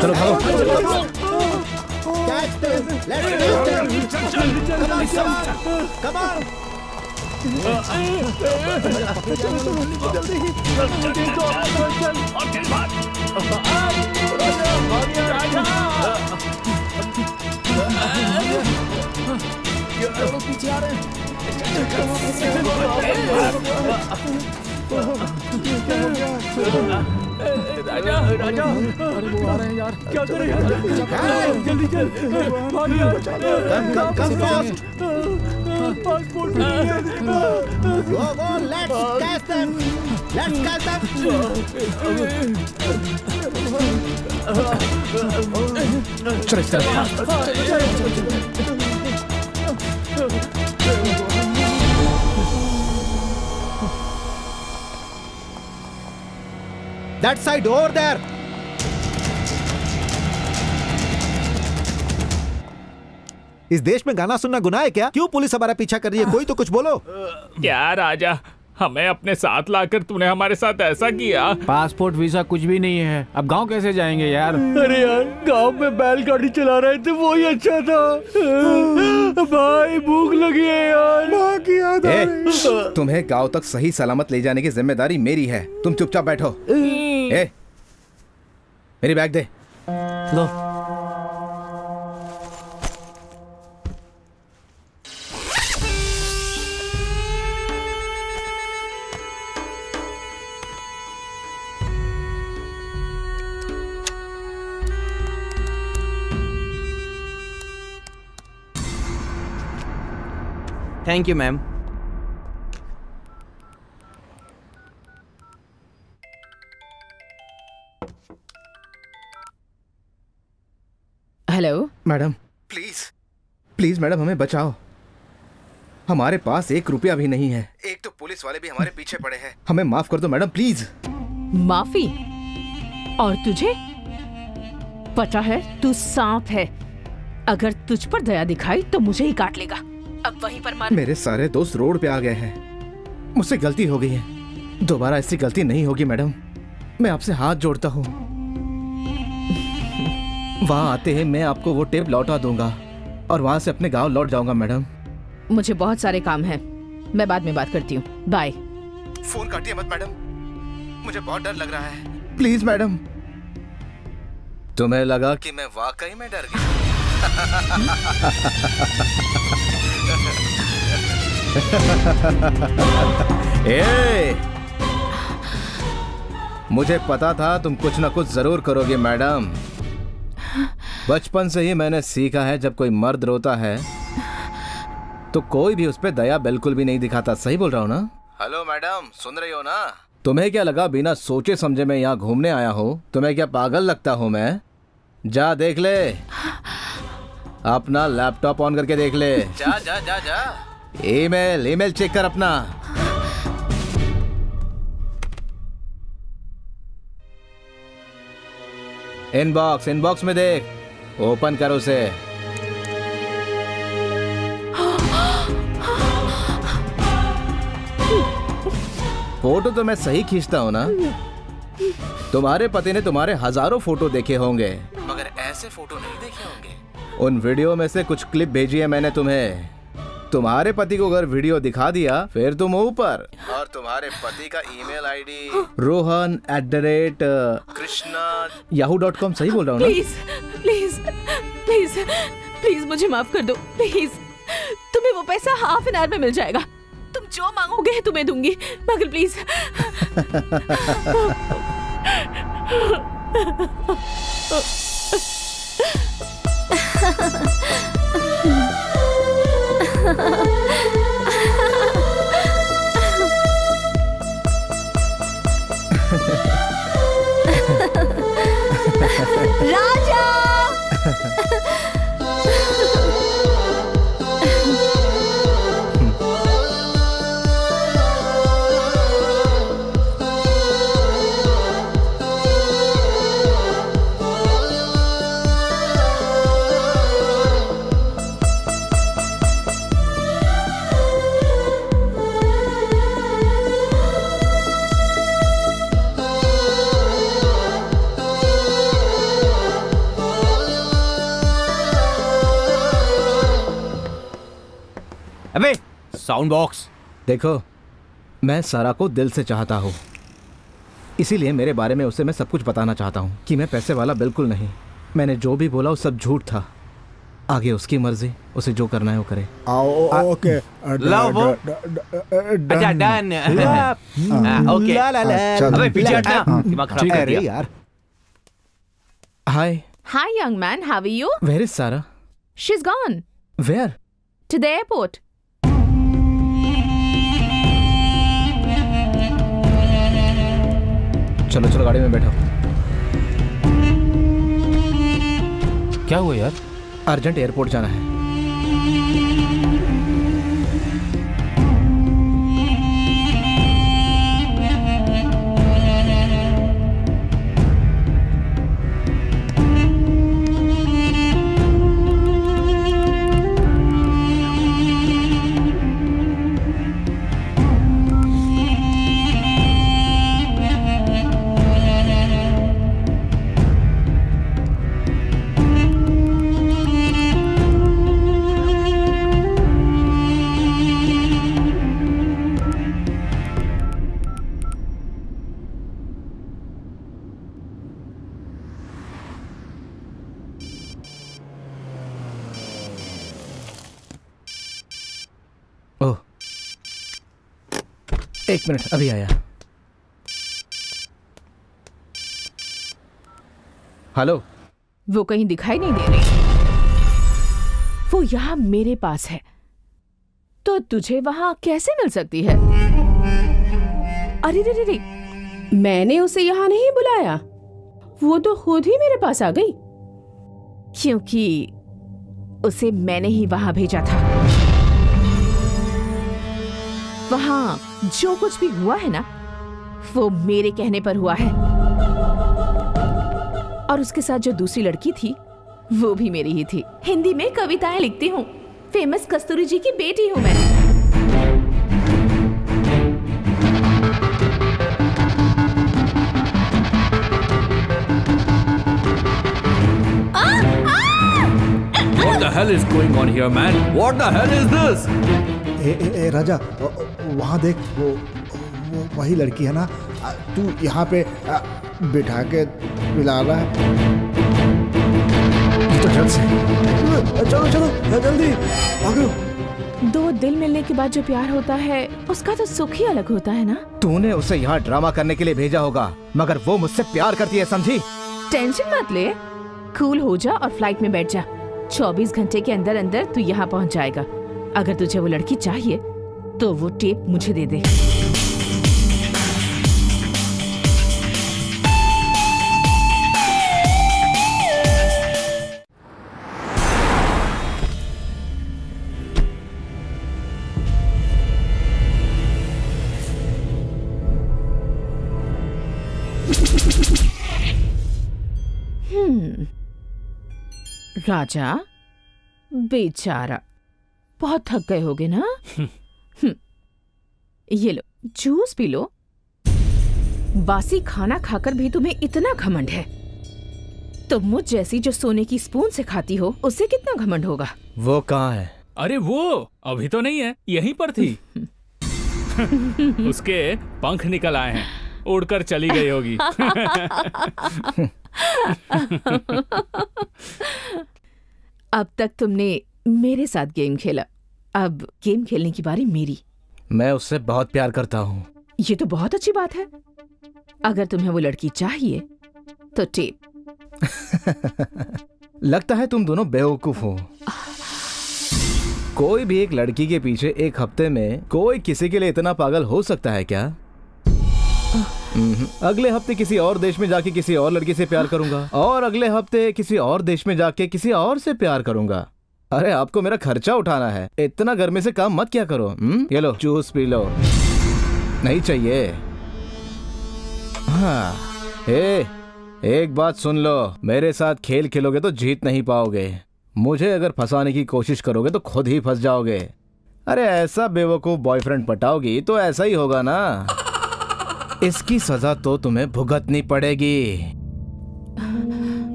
चलो भागो। पीछे आ रहे हैं। राजा राजा अरे वो आ रहे हैं यार, क्या करें यार? जल्दी चल, भाग यार। Come fast. Passport let's catch them. चलो इस तरफ। That side, over there. इस देश में गाना सुनना गुनाह है क्या? क्यों पुलिस हमारा पीछा कर रही है? कोई तो कुछ बोलो। क्या राजा, हमें अपने साथ लाकर तूने हमारे साथ ऐसा किया? पासपोर्ट वीजा कुछ भी नहीं है, अब गांव कैसे जाएंगे यार? अरे यार गांव में बैलगाड़ी चला रहे थे, वो ही अच्छा था। भाई भूख लगी है यार। माँ की याद आ रही है। तुम्हें गांव तक सही सलामत ले जाने की जिम्मेदारी मेरी है। तुम चुपचाप बैठो। मेरी bag they. Low. Thank you ma'am. Hello madam, please madam, हमें बचाओ। हमारे पास 1 रुपया भी नहीं है। एक तो पुलिस वाले भी हमारे पीछे पड़े हैं। हमें माफ कर दो मैडम, प्लीज। माफी? और तुझे पता है तू सांप है, अगर तुझ पर दया दिखाई तो मुझे ही काट लेगा। अब वहीं पर मर। मेरे सारे दोस्त रोड पे आ गए हैं। मुझसे गलती हो गई है, दोबारा ऐसी गलती नहीं होगी मैडम। मैं आपसे हाथ जोड़ता हूँ। वहाँ आते ही मैं आपको वो टेप लौटा दूंगा और वहाँ से अपने गांव लौट जाऊंगा मैडम। मुझे बहुत सारे काम हैं, मैं बाद में बात करती हूँ। बाय। फोन काटिए मत मैडम, मुझे बहुत डर लग रहा है। Please madam. तुम्हें लगा कि मैं वाकई में डर गया? मुझे पता था तुम कुछ ना कुछ जरूर करोगे मैडम। बचपन से ही मैंने सीखा है, जब कोई मर्द रोता है तो कोई भी उस पे दया बिल्कुल भी नहीं दिखाता। सही बोल रहा हूँ ना? हेलो मैडम, सुन रही हो ना? तुम्हें क्या लगा बिना सोचे समझे मैं यहाँ घूमने आया हूँ? तुम्हें क्या पागल लगता हूँ मैं? जा देख ले, अपना लैपटॉप ऑन करके देख ले। जा जा जा जा, ईमेल चेक कर अपना। इनबॉक्स में देख, ओपन कर उसे। फोटो तो मैं सही खींचता हूँ ना? तुम्हारे पति ने तुम्हारे हजारों फोटो देखे होंगे, मगर ऐसे फोटो नहीं देखे होंगे। उन वीडियो में से कुछ क्लिप भेजी है मैंने तुम्हें। तुम्हारे पति को अगर वीडियो दिखा दिया फिर तुम ऊपर। और तुम्हारे पति का ईमेल आईडी rohan@krishna.yahoo.com सही बोल रहा हूँ ना? प्लीज प्लीज प्लीज प्लीज मुझे माफ कर दो प्लीज। तुम्हें वो पैसा हाफ एन आवर में मिल जाएगा। तुम जो मांगोगे तुम्हें दूंगी, मगर प्लीज। राजा अबे साउंड बॉक्स। देखो, मैं सारा को दिल से चाहता हूँ, इसीलिए मेरे बारे में उसे मैं सब कुछ बताना चाहता हूँ कि मैं पैसे वाला बिल्कुल नहीं। मैंने जो भी बोला वो सब झूठ था। आगे उसकी मर्जी, उसे जो करना है वो करे। Okay done. ओके अबे पीछे हटना, दिमाग खराब कर दिया यार। Hi hi young man, how are you? Where is Sara? She is gone where? To the airport. चलो चलो गाड़ी में बैठो। क्या हुआ यार? अर्जेंट एयरपोर्ट जाना है। ओह, एक मिनट, अभी आया। हेलो। वो कहीं दिखाई नहीं दे रही। वो यहाँ मेरे पास है, तो तुझे वहां कैसे मिल सकती है? अरे रे रे रे, मैंने उसे यहाँ नहीं बुलाया, वो तो खुद ही मेरे पास आ गई, क्योंकि उसे मैंने ही वहां भेजा था। वहां जो कुछ भी हुआ है ना, वो मेरे कहने पर हुआ है। और उसके साथ जो दूसरी लड़की थी, वो भी मेरी ही थी। हिंदी में कविताएं लिखती हूँ, फेमस कस्तूरी जी की बेटी हूँ मैं। What the hell is going on here, man? What the hell is this? राजा, वहाँ देख, वो वही लड़की है ना, तू यहाँ पे बिठा के पिला रहा है। तो जल्द से चलो चलो जल्दी भागो। दो दिल मिलने के बाद जो प्यार होता है, उसका तो सुख ही अलग होता है ना। तूने उसे यहाँ ड्रामा करने के लिए भेजा होगा, मगर वो मुझसे प्यार करती है, समझी? टेंशन मत ले, कूल हो जा और फ्लाइट में बैठ जा। 24 घंटे के अंदर अंदर तू यहाँ पहुँच जाएगा। अगर तुझे वो लड़की चाहिए तो वो टेप मुझे दे दे। राजा बेचारा, बहुत थक गए होगे ना? ये लो, जूस पी लो। बासी खाना खाकर भी तुम्हें इतना घमंड है, तो मुझ जैसी जो सोने की स्पून से खाती हो, उसे कितना घमंड होगा? वो कहाँ है? अरे वो अभी तो नहीं है, यहीं पर थी। उसके पंख निकल आए हैं, उड़कर चली गई होगी। अब तक तुमने मेरे साथ गेम खेला, अब गेम खेलने की बारी मेरी। मैं उससे बहुत प्यार करता हूँ। ये तो बहुत अच्छी बात है। अगर तुम्हें वो लड़की चाहिए तो टेप। लगता है तुम दोनों बेवकूफ हो। कोई भी एक लड़की के पीछे एक हफ्ते में कोई किसी के लिए इतना पागल हो सकता है क्या? अगले हफ्ते किसी और देश में जाके किसी और लड़की से प्यार करूंगा, और अगले हफ्ते किसी और देश में जाके किसी और से प्यार करूंगा। अरे आपको मेरा खर्चा उठाना है, इतना गर्मी से काम मत क्या करो। ये लो जूस पी लो। नहीं चाहिए? हाँ। एक बात सुन लो, मेरे साथ खेल खेलोगे तो जीत नहीं पाओगे। मुझे अगर फंसाने की कोशिश करोगे तो खुद ही फंस जाओगे। अरे ऐसा बेवकूफ बॉयफ्रेंड पटाओगी तो ऐसा ही होगा ना। इसकी सजा तो तुम्हें भुगतनी पड़ेगी।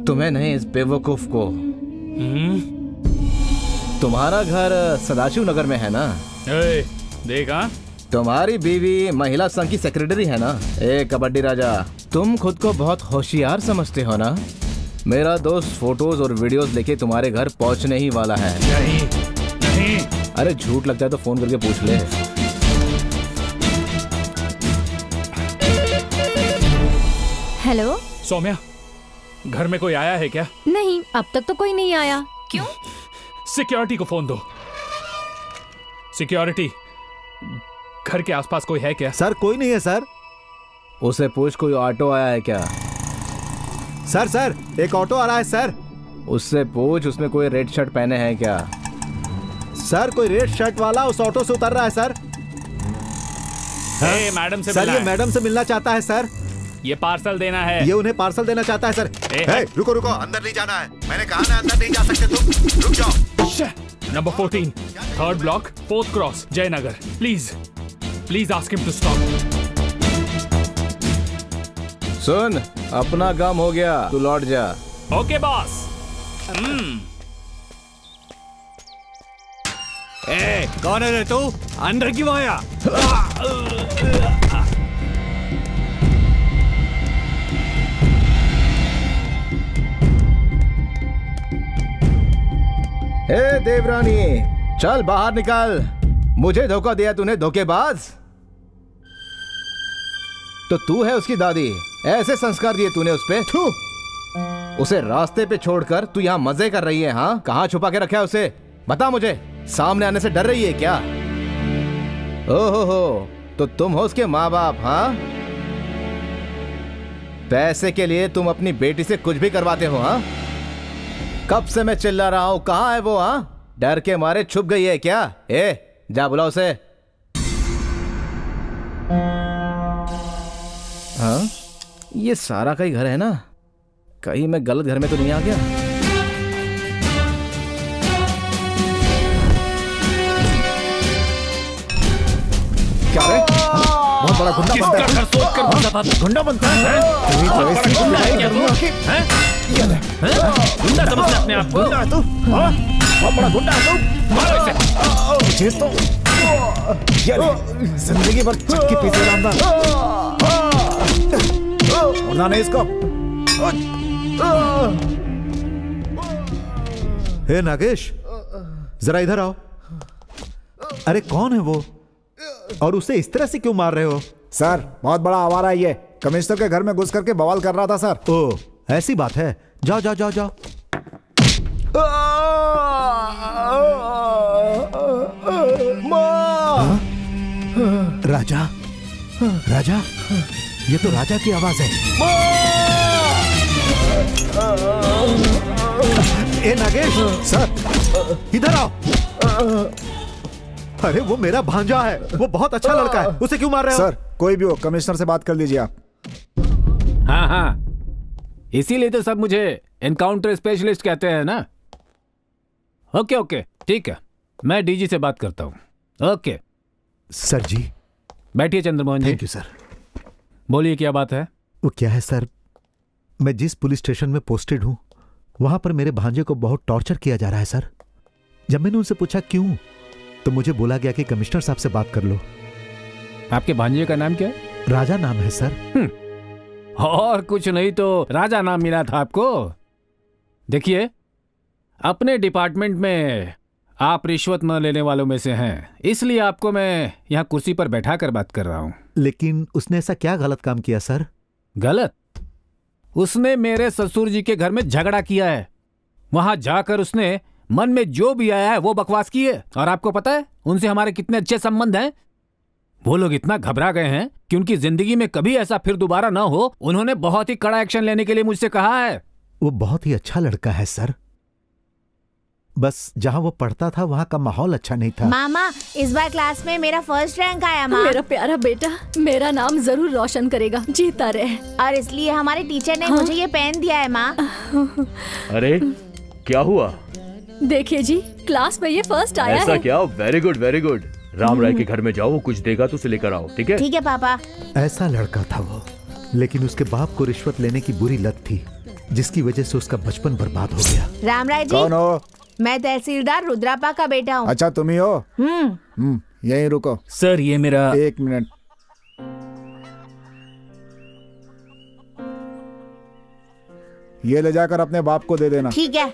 तुम्हें नहीं, इस बेवकूफ को। तुम्हारा घर सदाशिव नगर में है ना? देखा, तुम्हारी बीवी महिला संघ की सेक्रेटरी है ना? कबड्डी राजा, तुम खुद को बहुत होशियार समझते हो ना? मेरा दोस्त फोटोज और वीडियोस लेके तुम्हारे घर पहुंचने ही वाला है। नहीं। अरे झूठ लगता है तो फोन करके पूछ ले। हेलो सौम्या, घर में कोई आया है क्या? नहीं, अब तक तो कोई नहीं आया। क्यों? सिक्योरिटी को फोन दो। सिक्योरिटी, घर के आसपास कोई है क्या? सर कोई नहीं है सर। उसे पूछ कोई ऑटो आया है क्या? सर एक ऑटो आ रहा है सर। उससे पूछ उसमें कोई रेड शर्ट पहने हैं क्या? सर कोई रेड शर्ट वाला उस ऑटो से उतर रहा है सर। मैडम से सर, ये मैडम से मिलना चाहता है सर। ये पार्सल देना है। ये उन्हें पार्सल देना चाहता है सर। रुको अंदर नहीं जाना है। मैंने कहा ना अंदर नहीं जा सकते तुम। रुक जाओ। Number 14, 3rd block, 4th cross, Jayanagar. Please ask him to stop. सुन, अपना काम हो गया, तू लौट जा। Okay boss. कौन है रे तू? अंदर क्यों आया? देवरानी, चल बाहर निकल। मुझे धोखा दिया तूने, धोखेबाज। तो तू है उसकी दादी? ऐसे संस्कार दिए तूने उस पे? उसे रास्ते पे छोड़कर तू यहाँ मजे कर रही है? हाँ, कहाँ छुपा के रखा है उसे? बता मुझे। सामने आने से डर रही है क्या? ओहो, तो तुम हो उसके माँ बाप? हाँ, पैसे के लिए तुम अपनी बेटी से कुछ भी करवाते हो? हाँ, कब से मैं चिल्ला रहा हूं, कहाँ है वो? हाँ, डर के मारे छुप गई है क्या? जा बुला उसे। हाँ, ये सारा का ही घर है ना? कहीं मैं गलत घर में तो नहीं आ गया? क्या रे? बहुत बड़ा गुंडा बनता है। गुंडा समझते अपने आप को? बहुत बड़ा गुंडा है तू। जिंदगी भर चक्की पीछे डालना नहीं इसको। हे नागेश, जरा इधर आओ। अरे कौन है वो, और उसे इस तरह से क्यों मार रहे हो? सर, बहुत बड़ा आवारा है ये। कमिश्नर के घर में घुस करके बवाल कर रहा था सर। ओ, ऐसी बात है। जाओ जाओ जाओ जाओ। राजा, राजा, ये तो राजा की आवाज है। ए नागेश, सर इधर आओ। अरे वो मेरा भांजा है, वो बहुत अच्छा लड़का है, उसे क्यों मार रहे हो? सर, कोई भी हो, कमिश्नर से बात कर लीजिए आप। हाँ, इसीलिए तो सब मुझे एनकाउंटर स्पेशलिस्ट कहते हैं ना। ओके, ठीक है, मैं डीजी से बात करता हूँ। Okay sir ji. बैठिए Chandramohan ji. Thank you sir. बोलिए क्या बात है? वो क्या है सर, मैं जिस पुलिस स्टेशन में पोस्टेड हूँ वहां पर मेरे भांजे को बहुत टॉर्चर किया जा रहा है सर। जब मैंने उनसे पूछा क्यों, तो मुझे बोला गया कि कमिश्नर साहब से बात कर लो। आपके भांजे का नाम क्या है? राजा नाम है सर। और कुछ नहीं तो राजा नाम मिला था आपको। देखिए, अपने डिपार्टमेंट में आप रिश्वत न लेने वालों में से हैं, इसलिए आपको मैं यहाँ कुर्सी पर बैठा कर बात कर रहा हूँ। लेकिन उसने ऐसा क्या गलत काम किया सर? गलत? उसने मेरे ससुर जी के घर में झगड़ा किया है। वहां जाकर उसने मन में जो भी आया है वो बकवास की है। और आपको पता है उनसे हमारे कितने अच्छे संबंध हैं। वो लोग इतना घबरा गए हैं कि उनकी जिंदगी में कभी ऐसा फिर दोबारा ना हो। उन्होंने बहुत ही कड़ा एक्शन लेने के लिए मुझसे कहा है। वो बहुत ही अच्छा लड़का है सर, बस जहाँ वो पढ़ता था वहाँ का माहौल अच्छा नहीं था। मामा, इस बार क्लास में मेरा फर्स्ट रैंक आया माँ। मेरा प्यारा बेटा मेरा नाम जरूर रोशन करेगा, जीता रहे। और इसलिए हमारे टीचर ने मुझे ये पेन दिया है माँ। अरे क्या हुआ? देखिए जी, क्लास में ये फर्स्ट आया ऐसा है। क्या? Very good very good. Ram Rai के घर में जाओ, वो कुछ देगा तो उसे लेकर आओ, ठीक है? ठीक है पापा। ऐसा लड़का था वो, लेकिन उसके बाप को रिश्वत लेने की बुरी लत थी, जिसकी वजह से उसका बचपन बर्बाद हो गया। राम राय जी। कौन हो? मैं तहसीलदार रुद्रापा का बेटा हूँ। अच्छा तुम ही हो? यहीं रुको। सर ये मेरा। एक मिनट। ये ले जाकर अपने बाप को दे देना। ठीक है।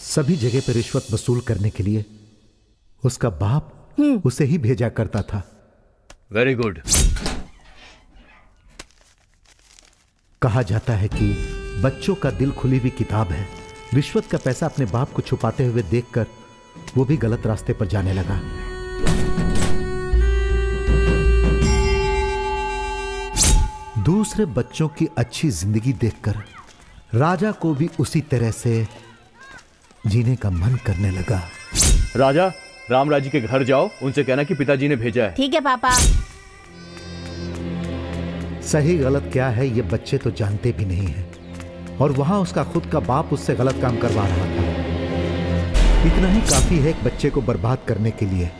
सभी जगह पर रिश्वत वसूल करने के लिए उसका बाप उसे ही भेजा करता था। Very good. कहा जाता है कि बच्चों का दिल खुली हुई किताब है। रिश्वत का पैसा अपने बाप को छुपाते हुए देखकर वो भी गलत रास्ते पर जाने लगा। दूसरे बच्चों की अच्छी जिंदगी देखकर राजा को भी उसी तरह से जीने का मन करने लगा। राजा, रामराज जी के घर जाओ, उनसे कहना कि पिताजी ने भेजा है। ठीक है पापा। सही गलत क्या है ये बच्चे तो जानते भी नहीं हैं, और वहां उसका खुद का बाप उससे गलत काम करवा रहा था। इतना ही काफी है एक बच्चे को बर्बाद करने के लिए।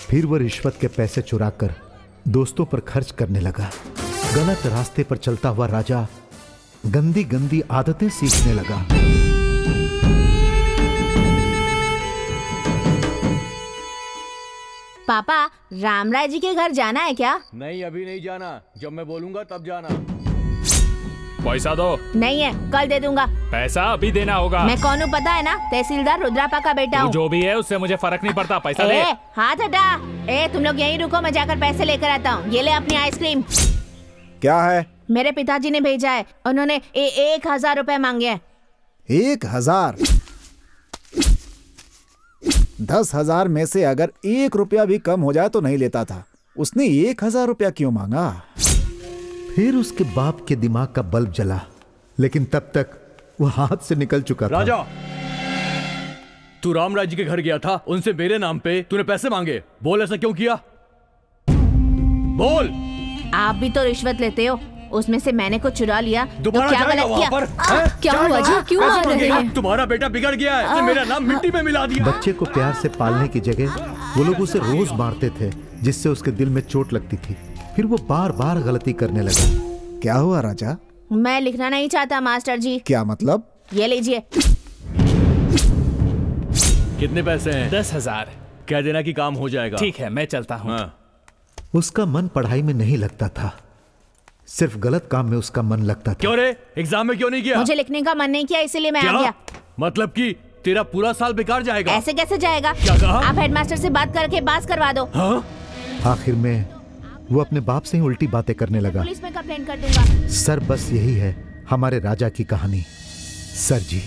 फिर वो रिश्वत के पैसे चुराकर दोस्तों पर खर्च करने लगा। गलत रास्ते पर चलता हुआ राजा गंदी गंदी आदतें सीखने लगा। पापा, रामराय जी के घर जाना है क्या? नहीं, अभी नहीं जाना। जब मैं बोलूंगा तब जाना। पैसा दो। नहीं है, कल दे दूंगा। पैसा अभी देना होगा। मैं कौन हूँ पता है ना? तहसीलदार रुद्रापा का बेटा हूँ। जो भी है उससे मुझे फर्क नहीं पड़ता, पैसा दे। हाथ हटा। तुम लोग यहीं रुको, मैं जाकर पैसे लेकर आता हूँ। ये ले अपनी आइसक्रीम। क्या है? मेरे पिताजी ने भेजा है, उन्होंने 1000 रुपए मांगे हैं। 1000? 10,000 में से अगर 1 रुपया भी कम हो जाए तो नहीं लेता था। उसने 1000 रुपया क्यों मांगा? फिर उसके बाप के दिमाग का बल्ब जला, लेकिन तब तक वो हाथ से निकल चुका था। राजा, तू रामराज जी के घर गया था, उनसे मेरे नाम पे तूने पैसे मांगे। बोल, ऐसा क्यों किया? बोल। आप भी तो रिश्वत लेते हो, उसमें से मैंने कुछ चुरा लिया तो क्या गलत किया? क्या हुआ जी, क्यों आ रहे हैं? तुम्हारा बेटा बिगड़ गया है, मेरा नाम मिट्टी में मिला दिया। बच्चे को प्यार से पालने की जगह वो लोग उसे रोज मारते थे, जिससे उसके दिल में चोट लगती थी। फिर वो बार बार गलती करने लगा। क्या हुआ राजा? मैं लिखना नहीं चाहता मास्टर जी। क्या मतलब? ये लीजिए। कितने पैसे हैं? 10,000। कह देना कि काम हो जाएगा। ठीक है, मैं चलता हूँ। उसका मन पढ़ाई में नहीं लगता था, सिर्फ गलत काम में उसका मन लगता था। क्यों रे? एग्जाम में क्यों नहीं गया? मुझे लिखने का मन नहीं किया, इसीलिए मैं आ गया। मतलब कि तेरा पूरा साल बेकार जाएगा? ऐसे कैसे जाएगा? क्या कहा? आप हेडमास्टर से बात करके पास करवा दो। आखिर में वो अपने बाप से ही उल्टी बातें करने लगा। पुलिस में कंप्लेन कर दूंगा। सर, बस यही है हमारे राजा की कहानी। सर जी,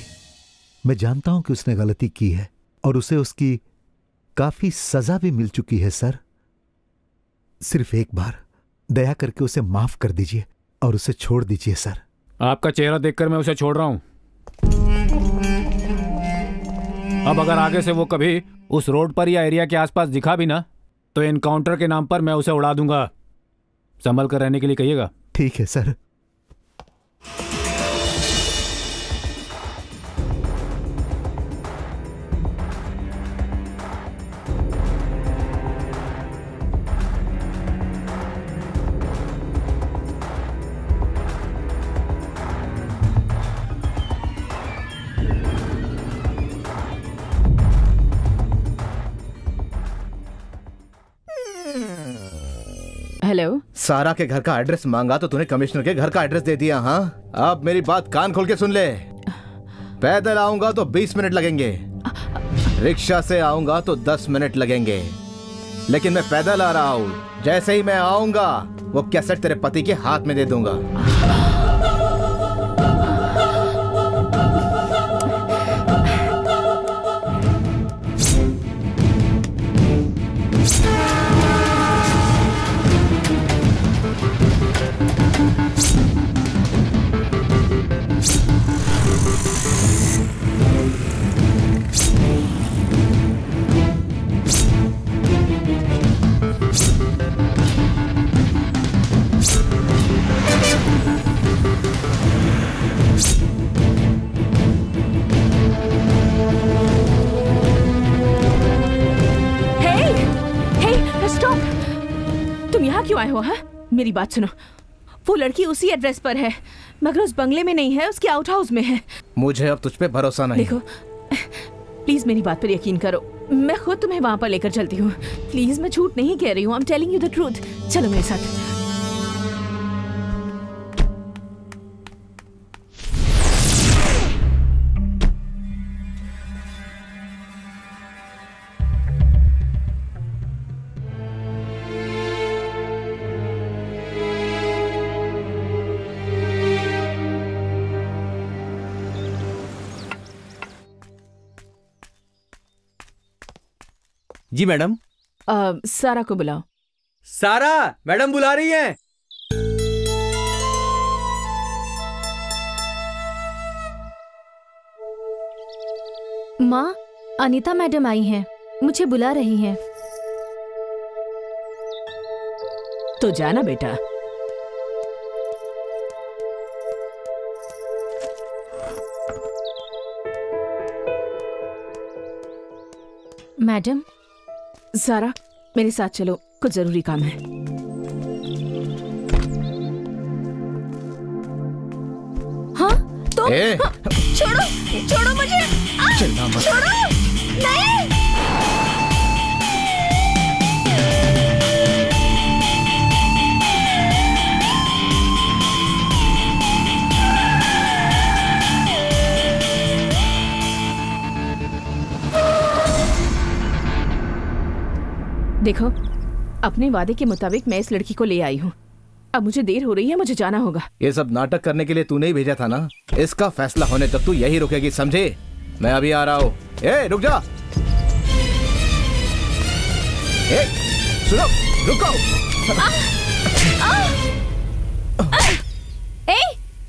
मैं जानता हूं कि उसने गलती की है और उसे उसकी काफी सजा भी मिल चुकी है। सर, सिर्फ एक बार दया करके उसे माफ कर दीजिए और उसे छोड़ दीजिए। सर, आपका चेहरा देखकर मैं उसे छोड़ रहा हूं। अब अगर आगे से वो कभी उस रोड पर या एरिया के आसपास दिखा भी ना, तो एनकाउंटर के नाम पर मैं उसे उड़ा दूंगा। संभल कर रहने के लिए कहिएगा। ठीक है सर। हेलो। सारा के घर का एड्रेस मांगा तो तूने कमिश्नर के घर का एड्रेस दे दिया। हाँ, अब मेरी बात कान खोल के सुन ले। पैदल आऊंगा तो 20 मिनट लगेंगे, रिक्शा से आऊंगा तो 10 मिनट लगेंगे, लेकिन मैं पैदल आ रहा हूँ। जैसे ही मैं आऊंगा वो कैसेट तेरे पति के हाथ में दे दूंगा। क्यों आए हो? हाँ, मेरी बात सुनो। वो लड़की उसी एड्रेस पर है, मगर उस बंगले में नहीं है, उसके आउट हाउस में है। मुझे अब तुझ पे भरोसा नहीं। देखो, प्लीज मेरी बात पर यकीन करो, मैं खुद तुम्हें वहां पर लेकर चलती हूँ। प्लीज, मैं झूठ नहीं कह रही हूँ। I am telling you the truth. चलो मेरे साथ। जी मैडम। सारा को बुलाओ। सारा मैडम बुला रही हैं। माँ, अनीता मैडम आई हैं, मुझे बुला रही हैं। तो जाना बेटा। मैडम। सारा, मेरे साथ चलो, कुछ जरूरी काम है। हाँ, तो हाँ, छोड़ो, छोड़ो मुझे। चिल्ला मत। छोड़ो, नहीं। देखो, अपने वादे के मुताबिक मैं इस लड़की को ले आई हूँ। अब मुझे देर हो रही है, मुझे जाना होगा। ये सब नाटक करने के लिए तूने ही भेजा था ना। इसका फैसला होने तक तू यही रुकेगी, समझे? मैं अभी आ रहा हूँ। रुक जा। सुनो, रुको।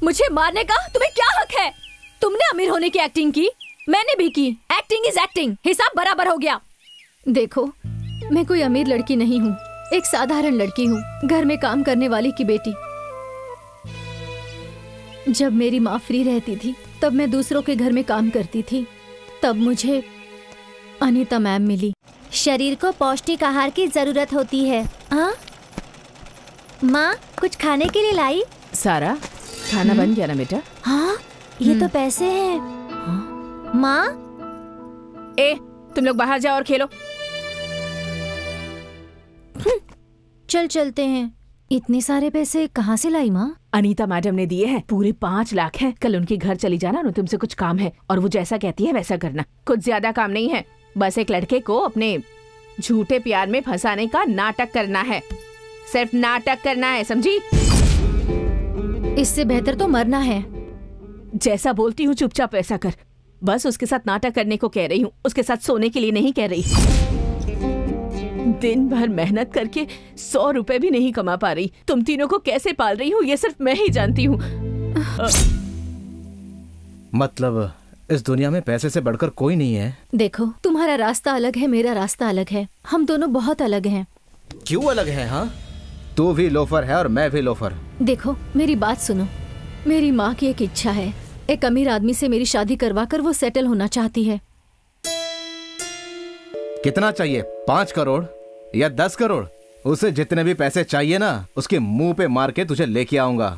मुझे मारने का तुम्हें क्या हक है? तुमने अमीर होने की एक्टिंग की, मैंने भी की। एक्टिंग इज एक्टिंग, हिसाब बराबर हो गया। देखो, मैं कोई अमीर लड़की नहीं हूँ, एक साधारण लड़की हूँ, घर में काम करने वाली की बेटी। जब मेरी माँ फ्री रहती थी तब मैं दूसरों के घर में काम करती थी। तब मुझे अनीता मैम मिली। शरीर को पौष्टिक आहार की जरूरत होती है। हाँ माँ, कुछ खाने के लिए लाई? सारा, खाना बन गया ना बेटा? हाँ, ये तो पैसे हैं। माँ, तुम लोग बाहर जाओ और खेलो। चल चलते हैं। इतने सारे पैसे कहाँ से लाई माँ? अनीता मैडम ने दिए हैं, पूरे 5 लाख हैं। कल उनके घर चली जाना ना, तुमसे कुछ काम है और वो जैसा कहती है वैसा करना। कुछ ज्यादा काम नहीं है, बस एक लड़के को अपने झूठे प्यार में फंसाने का नाटक करना है। सिर्फ नाटक करना है, समझी? इससे बेहतर तो मरना है। जैसा बोलती हूँ चुपचाप वैसा कर। बस उसके साथ नाटक करने को कह रही हूँ, उसके साथ सोने के लिए नहीं कह रही। दिन भर मेहनत करके 100 रुपए भी नहीं कमा पा रही। तुम तीनों को कैसे पाल रही हूँ ये सिर्फ मैं ही जानती हूँ। मतलब इस दुनिया में पैसे से बढ़कर कोई नहीं है। देखो, तुम्हारा रास्ता अलग है, मेरा रास्ता अलग है। हम दोनों बहुत अलग हैं। क्यों अलग है? हाँ, तू भी लोफर है और मैं भी लोफर। देखो, मेरी बात सुनो। मेरी माँ की एक इच्छा है, एक अमीर आदमी से मेरी शादी करवा कर वो सेटल होना चाहती है। कितना चाहिए? 5 करोड़ या 10 करोड़? उसे जितने भी पैसे चाहिए ना, उसके मुंह पे मार के तुझे लेके आऊंगा।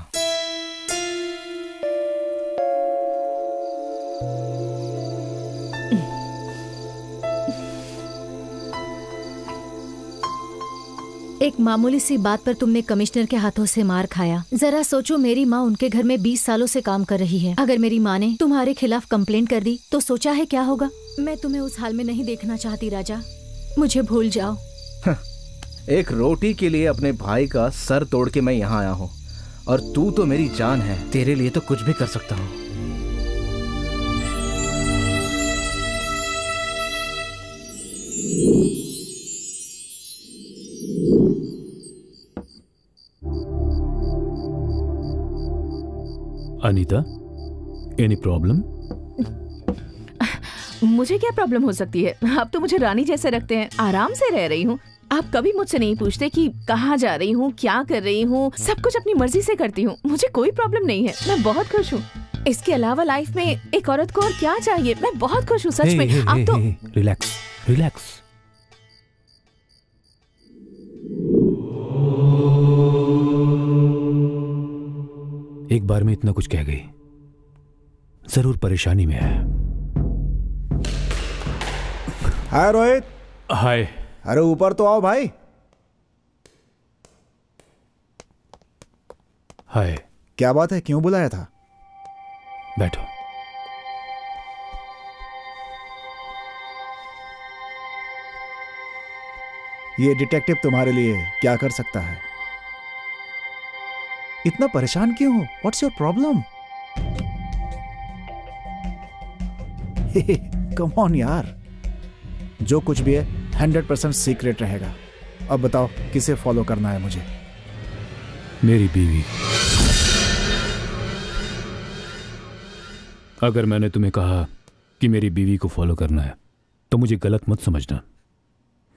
एक मामूली सी बात पर तुमने कमिश्नर के हाथों से मार खाया। जरा सोचो, मेरी माँ उनके घर में 20 सालों से काम कर रही है। अगर मेरी माँ ने तुम्हारे खिलाफ कंप्लेंट कर दी तो सोचा है क्या होगा? मैं तुम्हें उस हाल में नहीं देखना चाहती राजा, मुझे भूल जाओ। एक रोटी के लिए अपने भाई का सर तोड़ के मैं यहाँ आया हूँ, और तू तो मेरी जान है, तेरे लिए तो कुछ भी कर सकता हूँ। Anita, any problem? मुझे क्या प्रॉब्लम हो सकती है? आप तो मुझे रानी जैसे रखते हैं, आराम से रह रही हूँ। आप कभी मुझसे नहीं पूछते कि कहाँ जा रही हूँ, क्या कर रही हूँ, सब कुछ अपनी मर्जी से करती हूँ। मुझे कोई प्रॉब्लम नहीं है, मैं बहुत खुश हूँ। इसके अलावा लाइफ में एक औरत को और क्या चाहिए? मैं बहुत खुश हूँ, सच में। आप तो रिलैक्स रिलैक्स। एक बार में इतना कुछ कह गई, जरूर परेशानी में है। हाय रोहित। हाय। अरे ऊपर तो आओ भाई। हाय। क्या बात है, क्यों बुलाया था? बैठो। ये डिटेक्टिव तुम्हारे लिए क्या कर सकता है? इतना परेशान क्यों हो? What's your problem? Come on यार, जो कुछ भी है 100% सीक्रेट रहेगा। अब बताओ किसे फॉलो करना है मुझे? मेरी बीवी। अगर मैंने तुम्हें कहा कि मेरी बीवी को फॉलो करना है तो मुझे गलत मत समझना।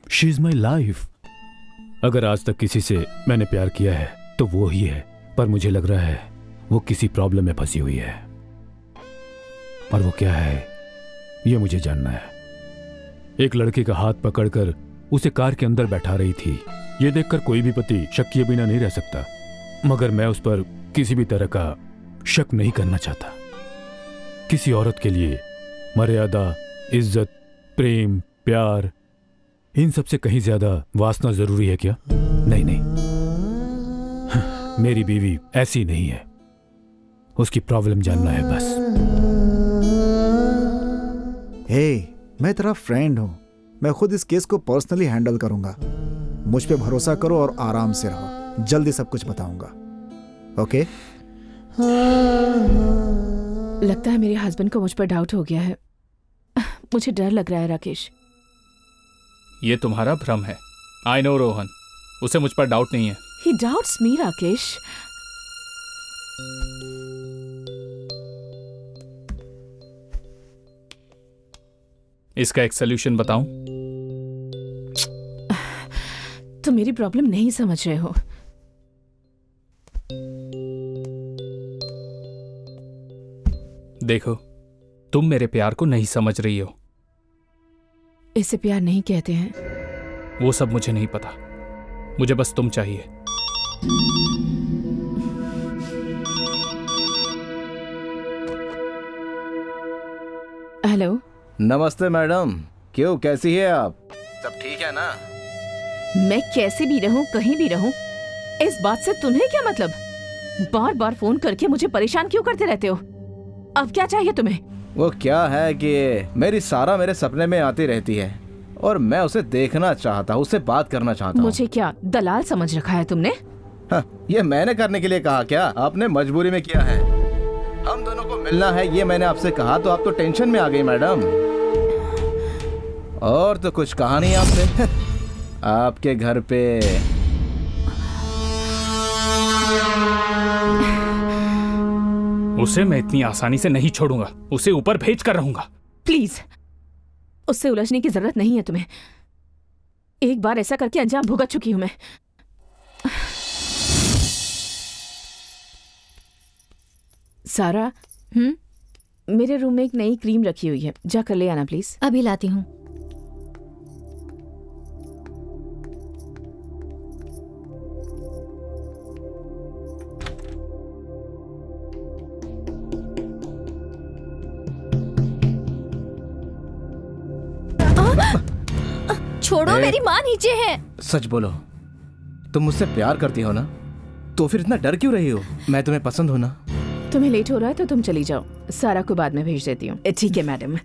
She is my life. अगर आज तक किसी से मैंने प्यार किया है तो वो ही है, पर मुझे लग रहा है वो किसी प्रॉब्लम में फंसी हुई है, और वो क्या है ये मुझे जानना है। एक लड़के का हाथ पकड़कर उसे कार के अंदर बैठा रही थी। ये देखकर कोई भी पति शक किए बिना नहीं रह सकता, मगर मैं उस पर किसी भी तरह का शक नहीं करना चाहता। किसी औरत के लिए मर्यादा, इज्जत, प्रेम, प्यार, इन सब से कहीं ज्यादा वासना जरूरी है क्या? नहीं नहीं, मेरी बीवी ऐसी नहीं है। उसकी प्रॉब्लम जानना है बस। हे, मैं तेरा फ्रेंड हूं, मैं खुद इस केस को पर्सनली हैंडल करूंगा। मुझ पे भरोसा करो और आराम से रहो, जल्दी सब कुछ बताऊंगा। ओके? लगता है मेरे हस्बैंड को मुझ पर डाउट हो गया है। मुझे डर लग रहा है राकेश। ये तुम्हारा भ्रम है। आई नो रोहन, उसे मुझ पर डाउट नहीं है। He doubts me, Rakesh. इसका एक सलूशन बताऊं? तुम मेरी प्रॉब्लम नहीं समझ रहे हो। देखो, तुम मेरे प्यार को नहीं समझ रही हो। इसे प्यार नहीं कहते हैं। वो सब मुझे नहीं पता, मुझे बस तुम चाहिए। हेलो। नमस्ते मैडम, क्यों, कैसी है आप? सब ठीक है ना? मैं कैसे भी रहूं, कहीं भी रहूं, इस बात से तुम्हें क्या मतलब? बार बार फोन करके मुझे परेशान क्यों करते रहते हो? अब क्या चाहिए तुम्हें? वो क्या है कि मेरी सारा मेरे सपने में आती रहती है और मैं उसे देखना चाहता हूँ, उससे बात करना चाहता हूँ। मुझे क्या दलाल समझ रखा है तुमने? हाँ, ये मैंने करने के लिए कहा क्या? आपने मजबूरी में किया है। हम दोनों को मिलना है ये मैंने आपसे कहा तो आप तो टेंशन में आ गई मैडम। और तो कुछ कहा नहीं आपसे। आपके घर पे उसे मैं इतनी आसानी से नहीं छोड़ूंगा, उसे ऊपर भेज कर रहूंगा। प्लीज, उससे उलझने की जरूरत नहीं है तुम्हें। एक बार ऐसा करके अंजाम भुगत चुकी हूं मैं। सारा, मेरे रूम में एक नई क्रीम रखी हुई है, जाकर ले आना प्लीज। अभी लाती हूँ। छोड़ो, मेरी माँ नीचे है। सच बोलो, तुम मुझसे प्यार करती हो ना, तो फिर इतना डर क्यों रही हो? मैं तुम्हें पसंद हूं ना। तुम्हें लेट हो रहा है तो तुम चली जाओ, सारा को बाद में भेज देती हूँ। ठीक है मैडम।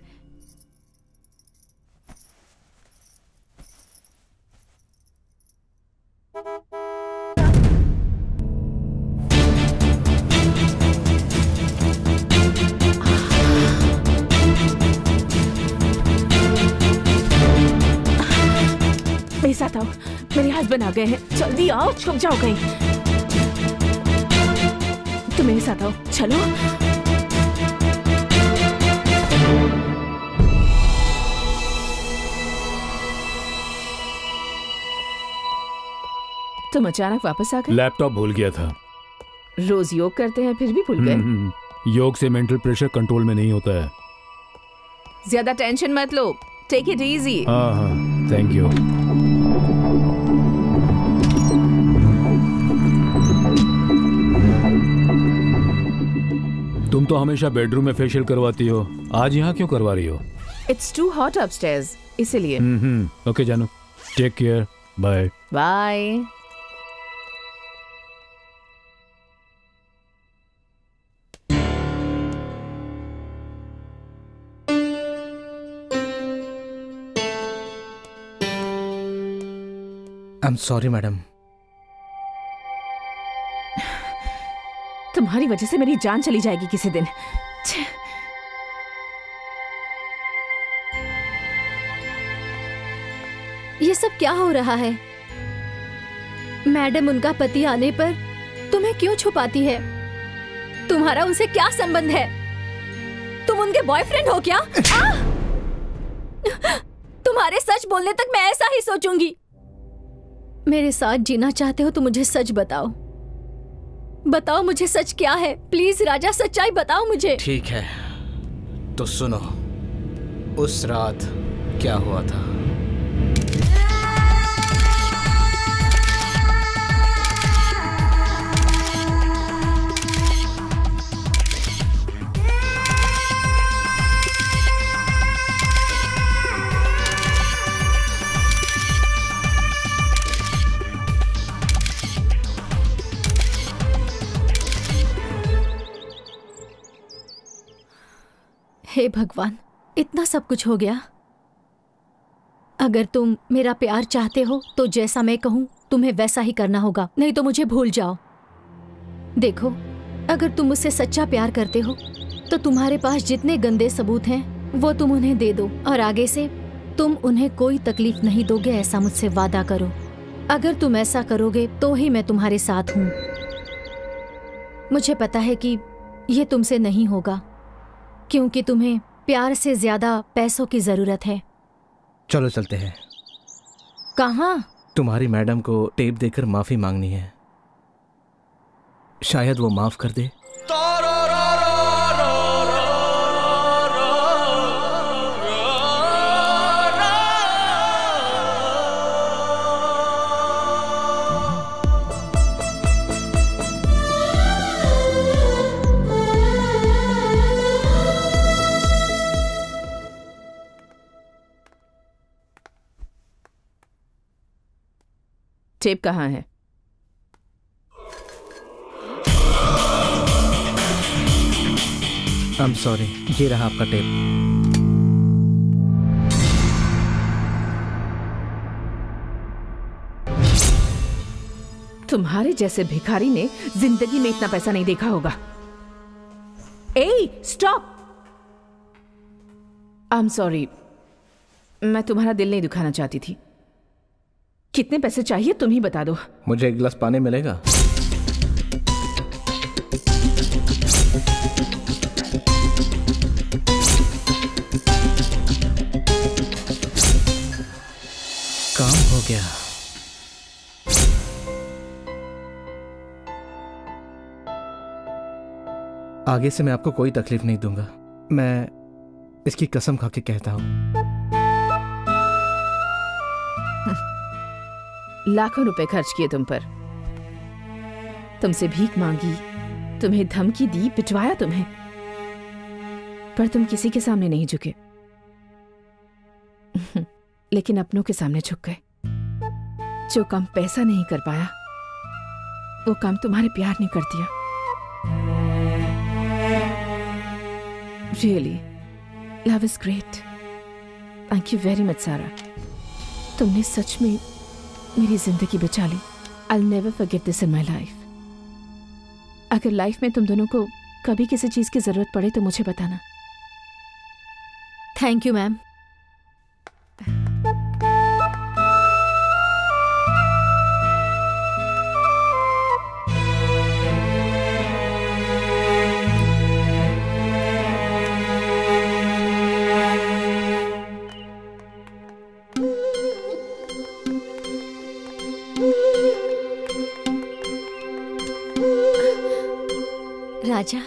मेरे साथ आओ, मेरे हस्बैंड आ गए हैं, जल्दी आओ, छुप जाओ कहीं। तुम मेरे साथ आओ, चलो। तुम अचानक वापस आ गए? लैपटॉप भूल गया था। रोज योग करते हैं फिर भी भूल गए? योग से मेंटल प्रेशर कंट्रोल में नहीं होता है। ज्यादा टेंशन मत लो, टेक इट इजी। हाँ हाँ, थैंक यू। तुम तो हमेशा बेडरूम में फेशियल करवाती हो, आज यहाँ क्यों करवा रही हो? इट्स टू हॉट अपस्टेयर्स, इसीलिए। ओके जानू, take care, bye bye. I am sorry madam. तुम्हारी वजह से मेरी जान चली जाएगी किसी दिन। ये सब क्या हो रहा है? मैडम, उनका पति आने पर तुम्हें क्यों छुपाती है? तुम्हारा उनसे क्या संबंध है? तुम उनके बॉयफ्रेंड हो क्या? तुम्हारे सच बोलने तक मैं ऐसा ही सोचूंगी। मेरे साथ जीना चाहते हो तो मुझे सच बताओ। बताओ मुझे सच क्या है, प्लीज राजा, सच्चाई बताओ मुझे। ठीक है तो सुनो, उस रात क्या हुआ था। हे भगवान, इतना सब कुछ हो गया। अगर तुम मेरा प्यार चाहते हो तो जैसा मैं कहूं तुम्हें वैसा ही करना होगा, नहीं तो मुझे भूल जाओ। देखो, अगर तुम मुझसे सच्चा प्यार करते हो तो तुम्हारे पास जितने गंदे सबूत हैं वो तुम उन्हें दे दो, और आगे से तुम उन्हें कोई तकलीफ नहीं दोगे, ऐसा मुझसे वादा करो। अगर तुम ऐसा करोगे तो ही मैं तुम्हारे साथ हूं। मुझे पता है कि ये तुमसे नहीं होगा, क्योंकि तुम्हें प्यार से ज्यादा पैसों की जरूरत है। चलो चलते हैं। कहाँ? तुम्हारी मैडम को टेप देकर माफी मांगनी है, शायद वो माफ कर दे। टेप कहाँ है? आई एम सॉरी, ये रहा आपका टेप। तुम्हारे जैसे भिखारी ने जिंदगी में इतना पैसा नहीं देखा होगा। ए, स्टॉप! आई एम सॉरी, मैं तुम्हारा दिल नहीं दुखाना चाहती थी। कितने पैसे चाहिए तुम ही बता दो। मुझे एक गिलास पानी मिलेगा? काम हो गया। आगे से मैं आपको कोई तकलीफ नहीं दूंगा, मैं इसकी कसम खा के कहता हूं। लाखों रुपए खर्च किए तुम पर, तुमसे भीख मांगी, तुम्हें धमकी दी, पिटवाया तुम्हें, पर तुम किसी के सामने नहीं झुके। लेकिन अपनों के सामने झुक गए। जो काम पैसा नहीं कर पाया वो काम तुम्हारे प्यार ने कर दिया। Really, love is great. Thank you very much सारा। तुमने सच में मेरी जिंदगी बचा ली। I'll never forget this in my life. अगर लाइफ में तुम दोनों को कभी किसी चीज की जरूरत पड़े तो मुझे बताना। Thank you ma'am. राजा,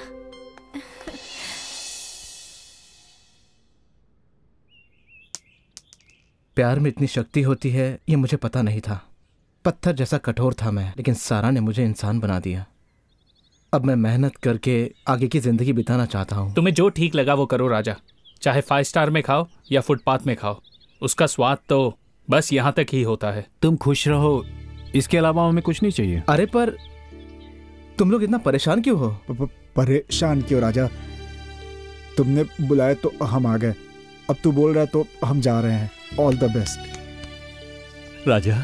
प्यार में इतनी शक्ति होती है ये मुझे पता नहीं था। पत्थर जैसा कठोर था मैं, लेकिन सारा ने मुझे इंसान बना दिया। अब मैं मेहनत करके आगे की जिंदगी बिताना चाहता हूँ। तुम्हें जो ठीक लगा वो करो राजा, चाहे 5 स्टार में खाओ या फुटपाथ में खाओ, उसका स्वाद तो बस यहाँ तक ही होता है। तुम खुश रहो, इसके अलावा हमें कुछ नहीं चाहिए। अरे पर तुम लोग इतना परेशान क्यों हो? परेशान क्यों राजा? तुमने बुलाया तो हम आ गए, अब तू बोल रहा है तो हम जा रहे हैं। All the best. राजा,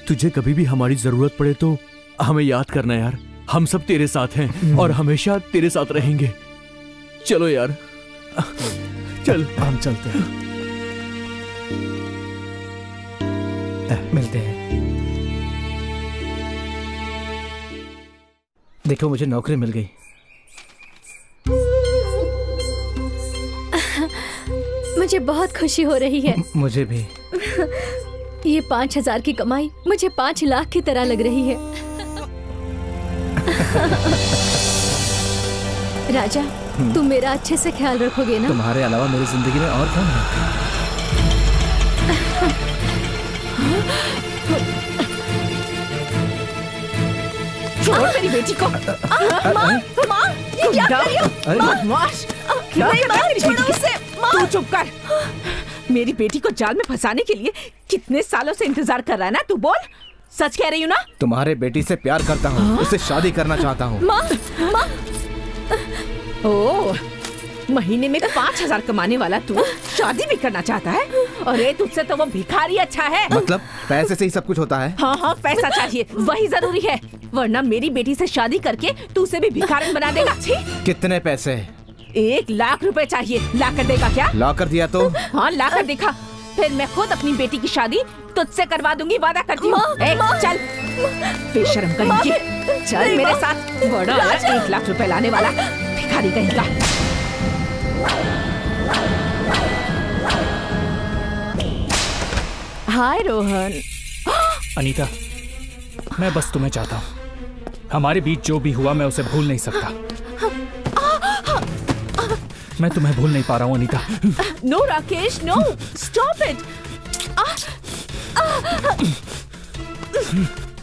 तुझे कभी भी हमारी जरूरत पड़े तो हमें याद करना यार। हम सब तेरे साथ हैं और हमेशा तेरे साथ रहेंगे। चलो यार, चल हम चलते हैं। मिलते हैं। देखो मुझे नौकरी मिल गई। मुझे बहुत खुशी हो रही है। मुझे भी। ये 5,000 की कमाई मुझे 5 लाख की तरह लग रही है। राजा, तुम मेरा अच्छे से ख्याल रखोगे ना? तुम्हारे अलावा मेरी जिंदगी में और कौन है? छोड़ मेरी बेटी को। माँ, ये क्या कर रही हो? बदमाश, क्या कर रही है मेरी बेटी से? तू चुप कर। मेरी बेटी को जाल में फंसाने के लिए कितने सालों से इंतजार कर रहा है ना? तू बोल, सच कह रही हूँ ना? तुम्हारे बेटी से प्यार करता हूँ, उससे शादी करना चाहता हूँ। माँ, माँ। ओह, महीने में 5,000 कमाने वाला तू शादी भी करना चाहता है? अरे तुझसे तो वो भिखारी अच्छा है। मतलब पैसे से ही सब कुछ होता है? हाँ हाँ, पैसा चाहिए, वही जरूरी है, वरना मेरी बेटी से शादी करके तू उसे भी भिखारन बना देगा। कितने पैसे? 1 लाख रुपए चाहिए। ला कर देगा क्या? ला कर दिया तो? हाँ, ला कर देखा, फिर मैं खुद अपनी बेटी की शादी तुझसे करवा दूंगी, वादा करती हूँ। चल, बेशर्म कहीं, चल मेरे साथ। बड़ा 1 लाख रुपए लाने वाला भिखारी कहीं का। हाय रोहन। अनीता, मैं बस तुम्हें चाहता हूँ। हमारे बीच जो भी हुआ मैं उसे भूल नहीं सकता। मैं तुम्हें भूल नहीं पा रहा हूँ Anita. No Rakesh, no, stop it.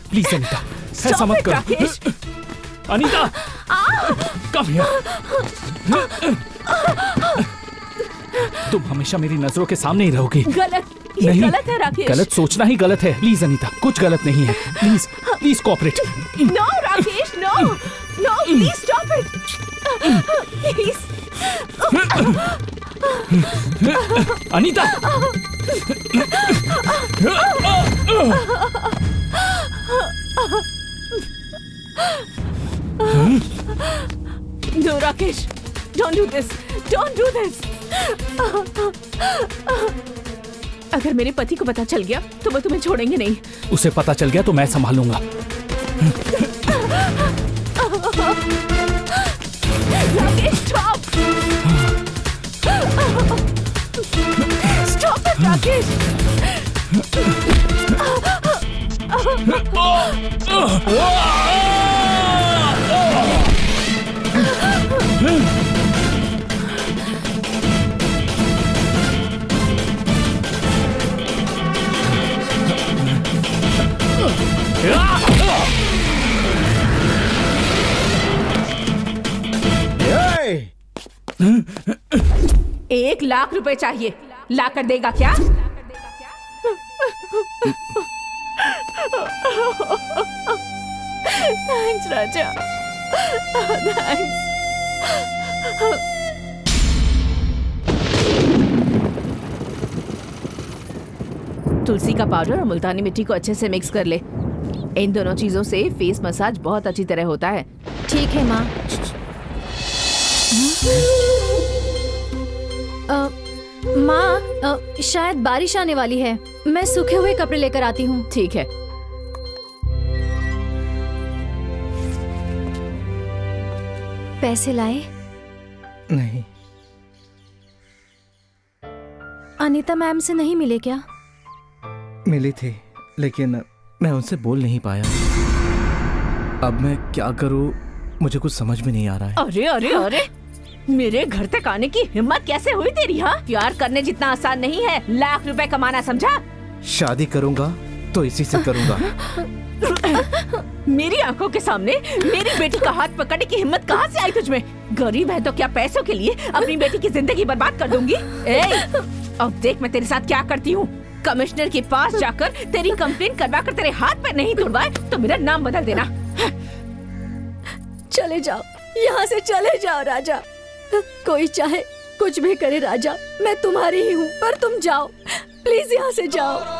Please Anita, ऐसा मत करो। राकेश। Anita, come here. तुम हमेशा मेरी नजरों के सामने ही रहोगी। गलत, ये नहीं, गलत है राकेश। गलत सोचना ही गलत है। प्लीज अनीता, कुछ गलत नहीं है। Please, please cooperate. No Rakesh, no, no, please stop it, please. Anita, no Rakesh, don't do this, don't do this. अगर मेरे पति को पता चल गया तो वो तुम्हें छोड़ेंगे नहीं। उसे पता चल गया तो मैं संभालूंगा। Rakesh, stop, stop it Rakesh. $1 lakh चाहिए, ला कर देगा क्या? थैंक्स राजा, थैंक्स। तुलसी का पाउडर और मुल्तानी मिट्टी को अच्छे से मिक्स कर ले। इन दोनों चीजों से फेस मसाज बहुत अच्छी तरह होता है। ठीक है माँ। माँ, शायद बारिश आने वाली है, मैं सूखे हुए कपड़े लेकर आती हूँ। ठीक है। पैसे लाए? नहीं। अनीता मैम से नहीं मिले क्या? मिली थी, लेकिन मैं उनसे बोल नहीं पाया। अब मैं क्या करूं, मुझे कुछ समझ में नहीं आ रहा है। अरे अरे अरे, मेरे घर तक आने की हिम्मत कैसे हुई तेरी? हाँ, प्यार करने जितना आसान नहीं है लाख रुपए कमाना, समझा? शादी करूंगा तो इसी से करूंगा। मेरी आंखों के सामने मेरी बेटी का हाथ पकड़ने की हिम्मत कहाँ से आई तुझमें? गरीब है तो क्या पैसों के लिए अपनी बेटी की जिंदगी बर्बाद कर दूंगी? अब देख मैं तेरे साथ क्या करती हूँ। कमिश्नर के पास जाकर तेरी कंप्लेन करवा कर तेरे हाथ पैर नहीं तुड़वाए तो मेरा नाम बदल देना। चले जाओ, यहाँ से चले जाओ राजा। कोई चाहे कुछ भी करे राजा, मैं तुम्हारी ही हूँ, पर तुम जाओ प्लीज, यहाँ से जाओ।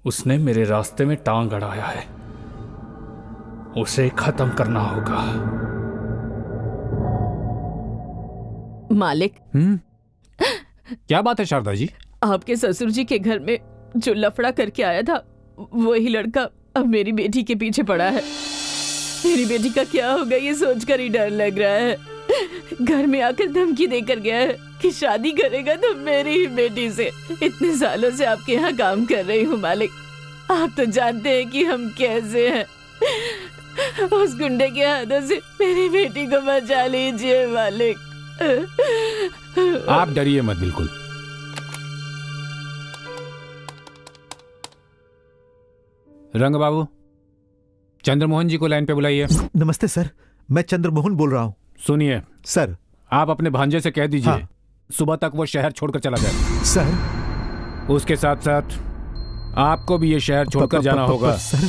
उसने मेरे रास्ते में टांग अड़ाया है, उसे खत्म करना होगा। मालिक। क्या बात है शारदा जी? आपके ससुर जी के घर में जो लफड़ा करके आया था, वही लड़का अब मेरी बेटी के पीछे पड़ा है। मेरी बेटी का क्या होगा ये सोचकर ही डर लग रहा है। घर में आकर धमकी देकर गया है कि शादी करेगा तो मेरी ही बेटी से। इतने सालों से आपके यहाँ काम कर रही हूँ मालिक, आप तो जानते हैं कि हम कैसे हैं। उस गुंडे के हाथों से मेरी बेटी को बचा लीजिए मालिक। आप डरिए मत बिल्कुल। रंग बाबू, चंद्रमोहन जी को लाइन पे बुलाइए। नमस्ते सर, मैं चंद्रमोहन बोल रहा हूँ। सुनिए सर, आप अपने भांजे से कह दीजिए हाँ। सुबह तक वो शहर छोड़कर चला जाए। सर, उसके साथ साथ आपको भी ये शहर छोड़कर जाना होगा। सर,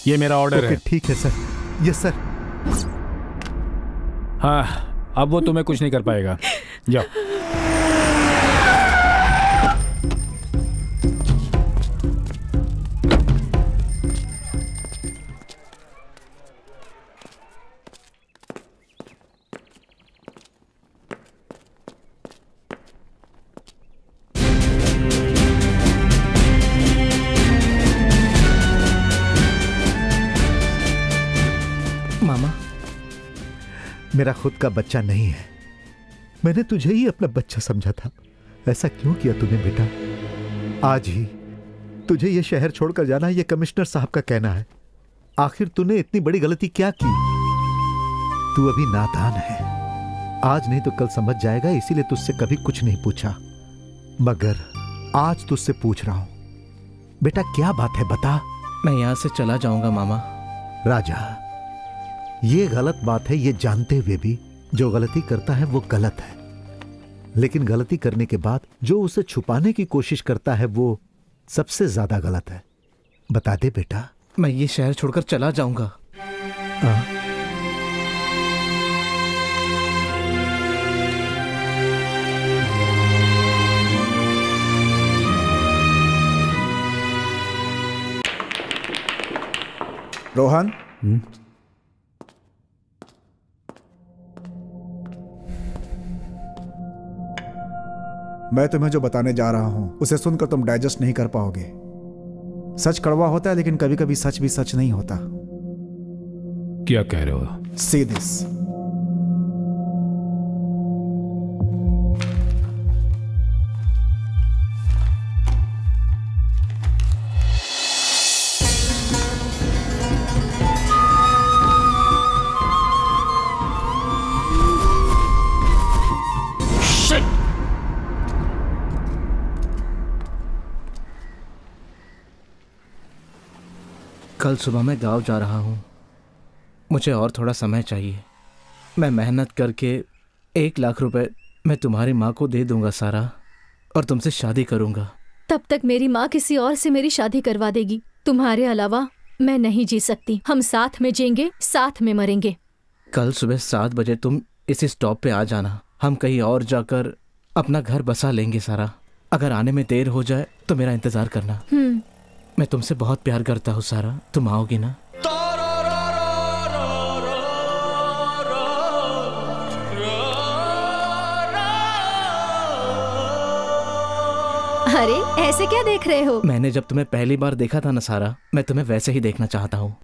ये मेरा ऑर्डर है। ठीक है सर। Yes sir. हाँ, अब वो तुम्हें कुछ नहीं कर पाएगा। जाओ। मामा, मेरा खुद का बच्चा नहीं है, मैंने तुझे ही अपना बच्चा समझा था। ऐसा क्यों किया तूने बेटा? आज ही तुझे ये शहर छोड़कर जाना है, ये कमिश्नर साहब का कहना है। आखिर तूने इतनी बड़ी गलती क्या की? तू अभी नादान है, आज नहीं तो कल समझ जाएगा, इसीलिए तुझसे कभी कुछ नहीं पूछा, मगर आज तुझसे पूछ रहा हूं। बेटा क्या बात है, बता। मैं यहां से चला जाऊंगा मामा। राजा, ये गलत बात है, ये जानते हुए भी जो गलती करता है वो गलत है, लेकिन गलती करने के बाद जो उसे छुपाने की कोशिश करता है वो सबसे ज्यादा गलत है। बता दे बेटा। मैं ये शहर छोड़कर चला जाऊंगा। रोहन, मैं तुम्हें जो बताने जा रहा हूं उसे सुनकर तुम डाइजेस्ट नहीं कर पाओगे। सच कड़वा होता है, लेकिन कभी कभी सच भी सच नहीं होता। क्या कह रहे हो? See this. कल सुबह मैं गांव जा रहा हूँ। मुझे और थोड़ा समय चाहिए। मैं मेहनत करके 1 लाख रुपए मैं तुम्हारी माँ को दे दूंगा सारा, और तुमसे शादी करूंगा। तब तक मेरी माँ किसी और से मेरी शादी करवा देगी। तुम्हारे अलावा मैं नहीं जी सकती। हम साथ में जिएंगे, साथ में मरेंगे। कल सुबह 7 बजे तुम इसी स्टॉप पे आ जाना। हम कहीं और जाकर अपना घर बसा लेंगे सारा। अगर आने में देर हो जाए तो मेरा इंतजार करना। मैं तुमसे बहुत प्यार करता हूँ सारा। तुम आओगी ना? अरे ऐसे क्या देख रहे हो? मैंने जब तुम्हें पहली बार देखा था ना सारा, मैं तुम्हें वैसे ही देखना चाहता हूँ।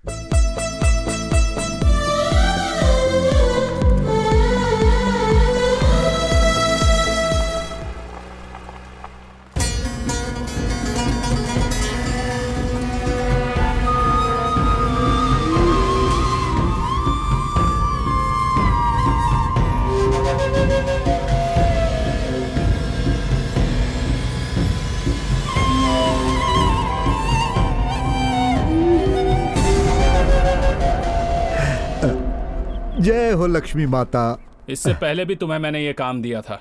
जय हो लक्ष्मी माता। इससे पहले भी तुम्हें मैंने ये काम दिया था,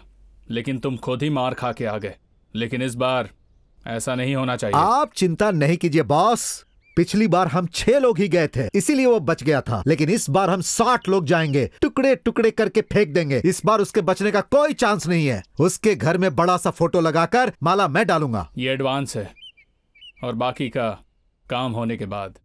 लेकिन तुम खुद ही मार खा के आ गए। लेकिन इस बार ऐसा नहीं होना चाहिए। आप चिंता नहीं कीजिए बॉस। पिछली बार हम 6 लोग ही गए थे, इसीलिए वो बच गया था। लेकिन इस बार हम 60 लोग जाएंगे, टुकड़े टुकड़े करके फेंक देंगे। इस बार उसके बचने का कोई चांस नहीं है। उसके घर में बड़ा सा फोटो लगाकर माला मैं डालूंगा। ये एडवांस है, और बाकी का काम होने के बाद।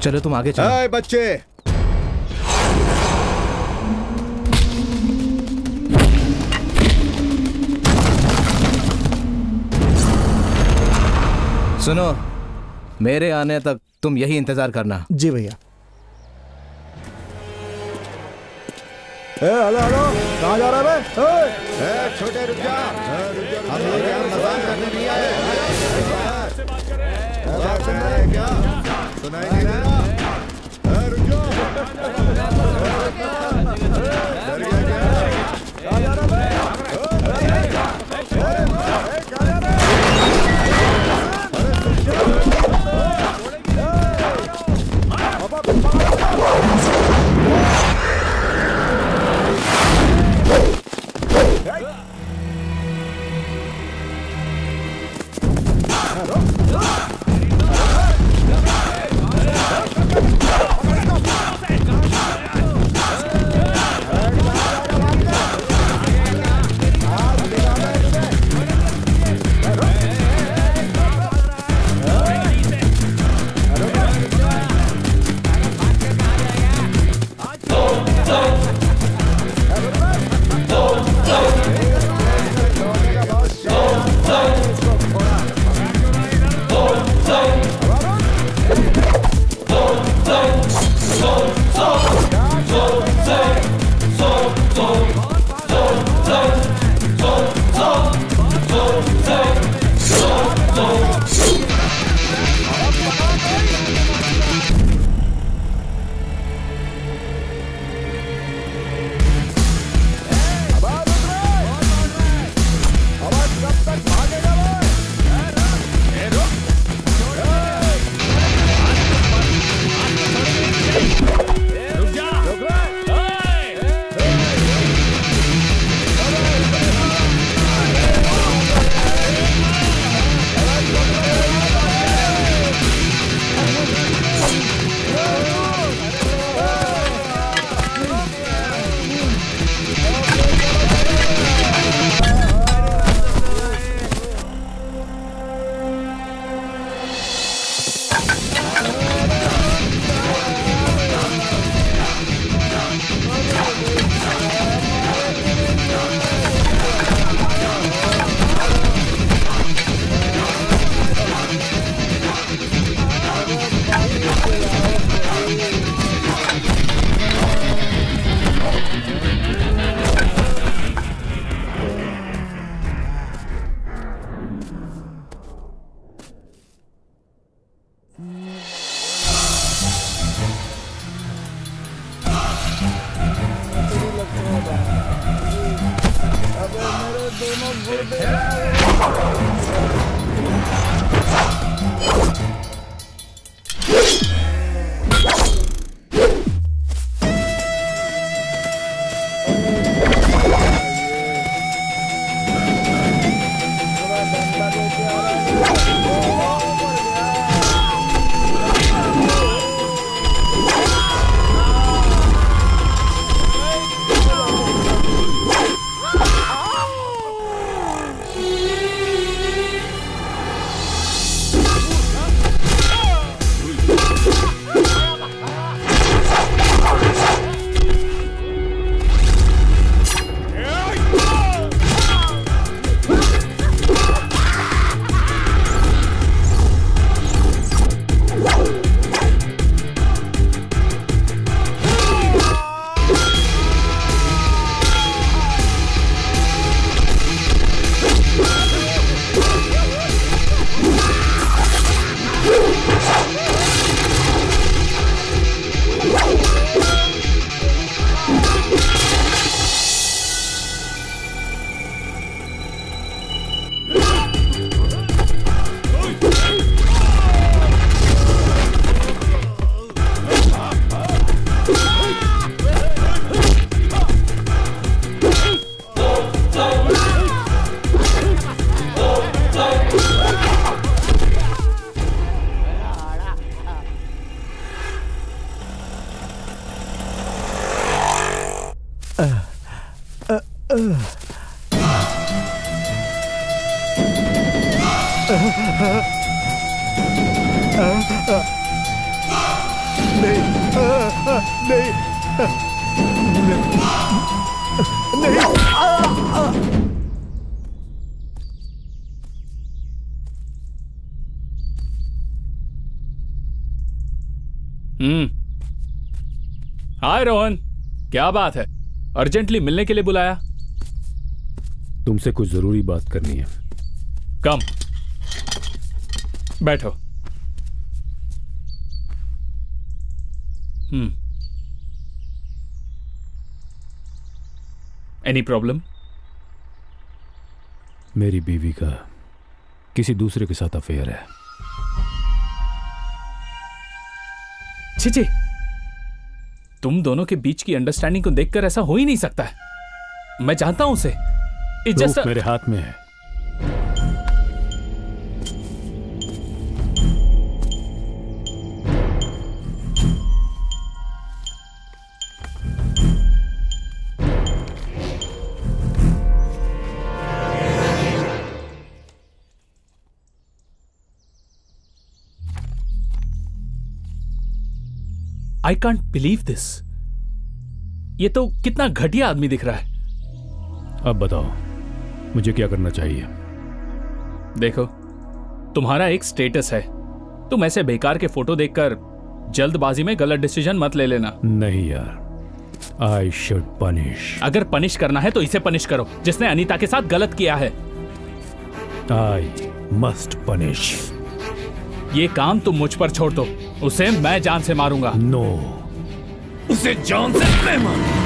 चलो तुम आगे चलो। हाय बच्चे, सुनो, मेरे आने तक तुम यही इंतजार करना। जी भैया। हेलो हेलो, कहाँ जा रहा है? छोटे रुक जा। हम लोग यहाँ मजाक करने नहीं आए। सुन रहे क्या? सुनाई नहीं रहा? रुक जाओ। डर गया क्या? कहाँ जा रहा है? हाय रोहन, क्या बात है? अर्जेंटली मिलने के लिए बुलाया? तुमसे कुछ जरूरी बात करनी है। कम, बैठो। Any problem? मेरी बीवी का किसी दूसरे के साथ अफेयर है। छी, तुम दोनों के बीच की अंडरस्टैंडिंग को देखकर ऐसा हो ही नहीं सकता है। मैं जानता हूं उसे। प्रूफ मेरे हाथ में है। I can't believe this. ये तो कितना घटिया आदमी दिख रहा है। अब बताओ मुझे क्या करना चाहिए? देखो, तुम्हारा एक स्टेटस है। तुम ऐसे बेकार के फोटो देखकर जल्दबाजी में गलत डिसीजन मत ले लेना। नहीं यार, आई शुड पनिश। अगर पनिश करना है तो इसे पनिश करो जिसने अनीता के साथ गलत किया है। I must punish. ये काम तुम मुझ पर छोड़ दो, उसे मैं जान से मारूंगा। नो, उसे जान से मैं मारूंगा।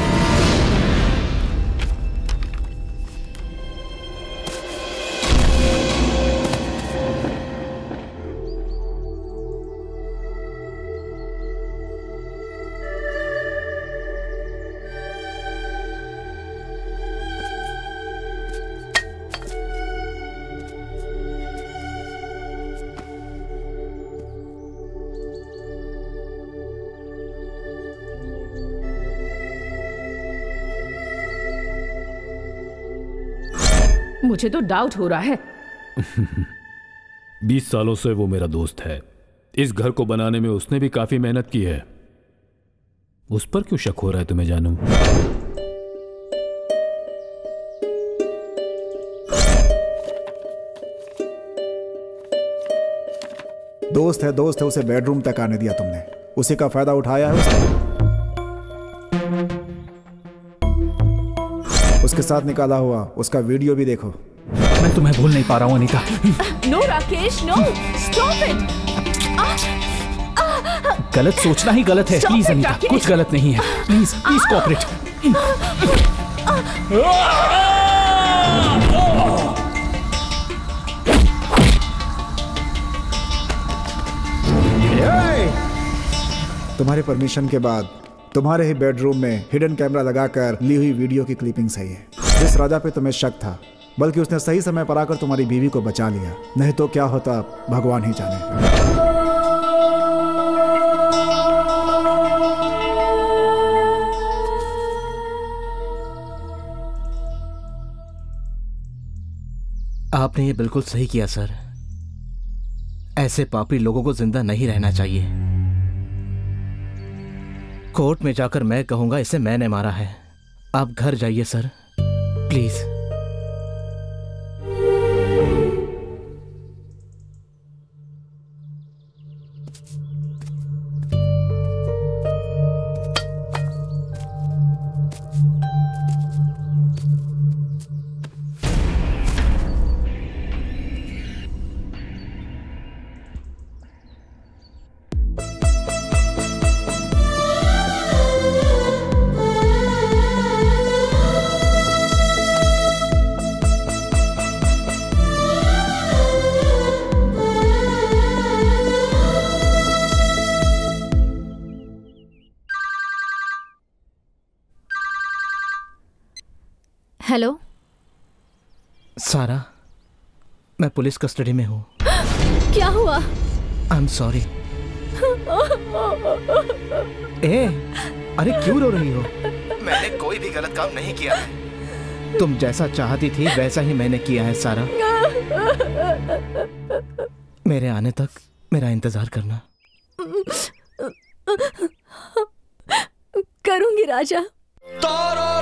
मुझे तो डाउट हो रहा है। 20 सालों से वो मेरा दोस्त है। इस घर को बनाने में उसने भी काफी मेहनत की है। उस पर क्यों शक हो रहा है तुम्हें जानू? दोस्त है उसे बेडरूम तक आने दिया तुमने। उसी का फायदा उठाया है उसने। उसके साथ निकाला हुआ उसका वीडियो भी देखो। मैं तुम्हें भूल नहीं पा रहा हूं Anita. No Rakesh, no, stop it. गलत सोचना ही गलत है। प्लीज अनीता, कुछ गलत नहीं है। Please cooperate. तुम्हारे परमिशन के बाद तुम्हारे ही बेडरूम में हिडन कैमरा लगाकर ली हुई वीडियो की क्लिपिंग्स है ये। जिस राजा पे तुम्हें शक था, बल्कि उसने सही समय पर आकर तुम्हारी बीवी को बचा लिया, नहीं तो क्या होता भगवान ही जाने। आपने ये बिल्कुल सही किया सर। ऐसे पापी लोगों को जिंदा नहीं रहना चाहिए। कोर्ट में जाकर मैं कहूंगा इसे मैंने मारा है। आप घर जाइए सर, प्लीज। हेलो सारा, मैं पुलिस कस्टडी में हूँ। क्या हुआ? आई एम सॉरी। अरे क्यों रो रही हो? मैंने कोई भी गलत काम नहीं किया है। तुम जैसा चाहती थी वैसा ही मैंने किया है सारा। मेरे आने तक मेरा इंतजार करना। करूंगी राजा। तारा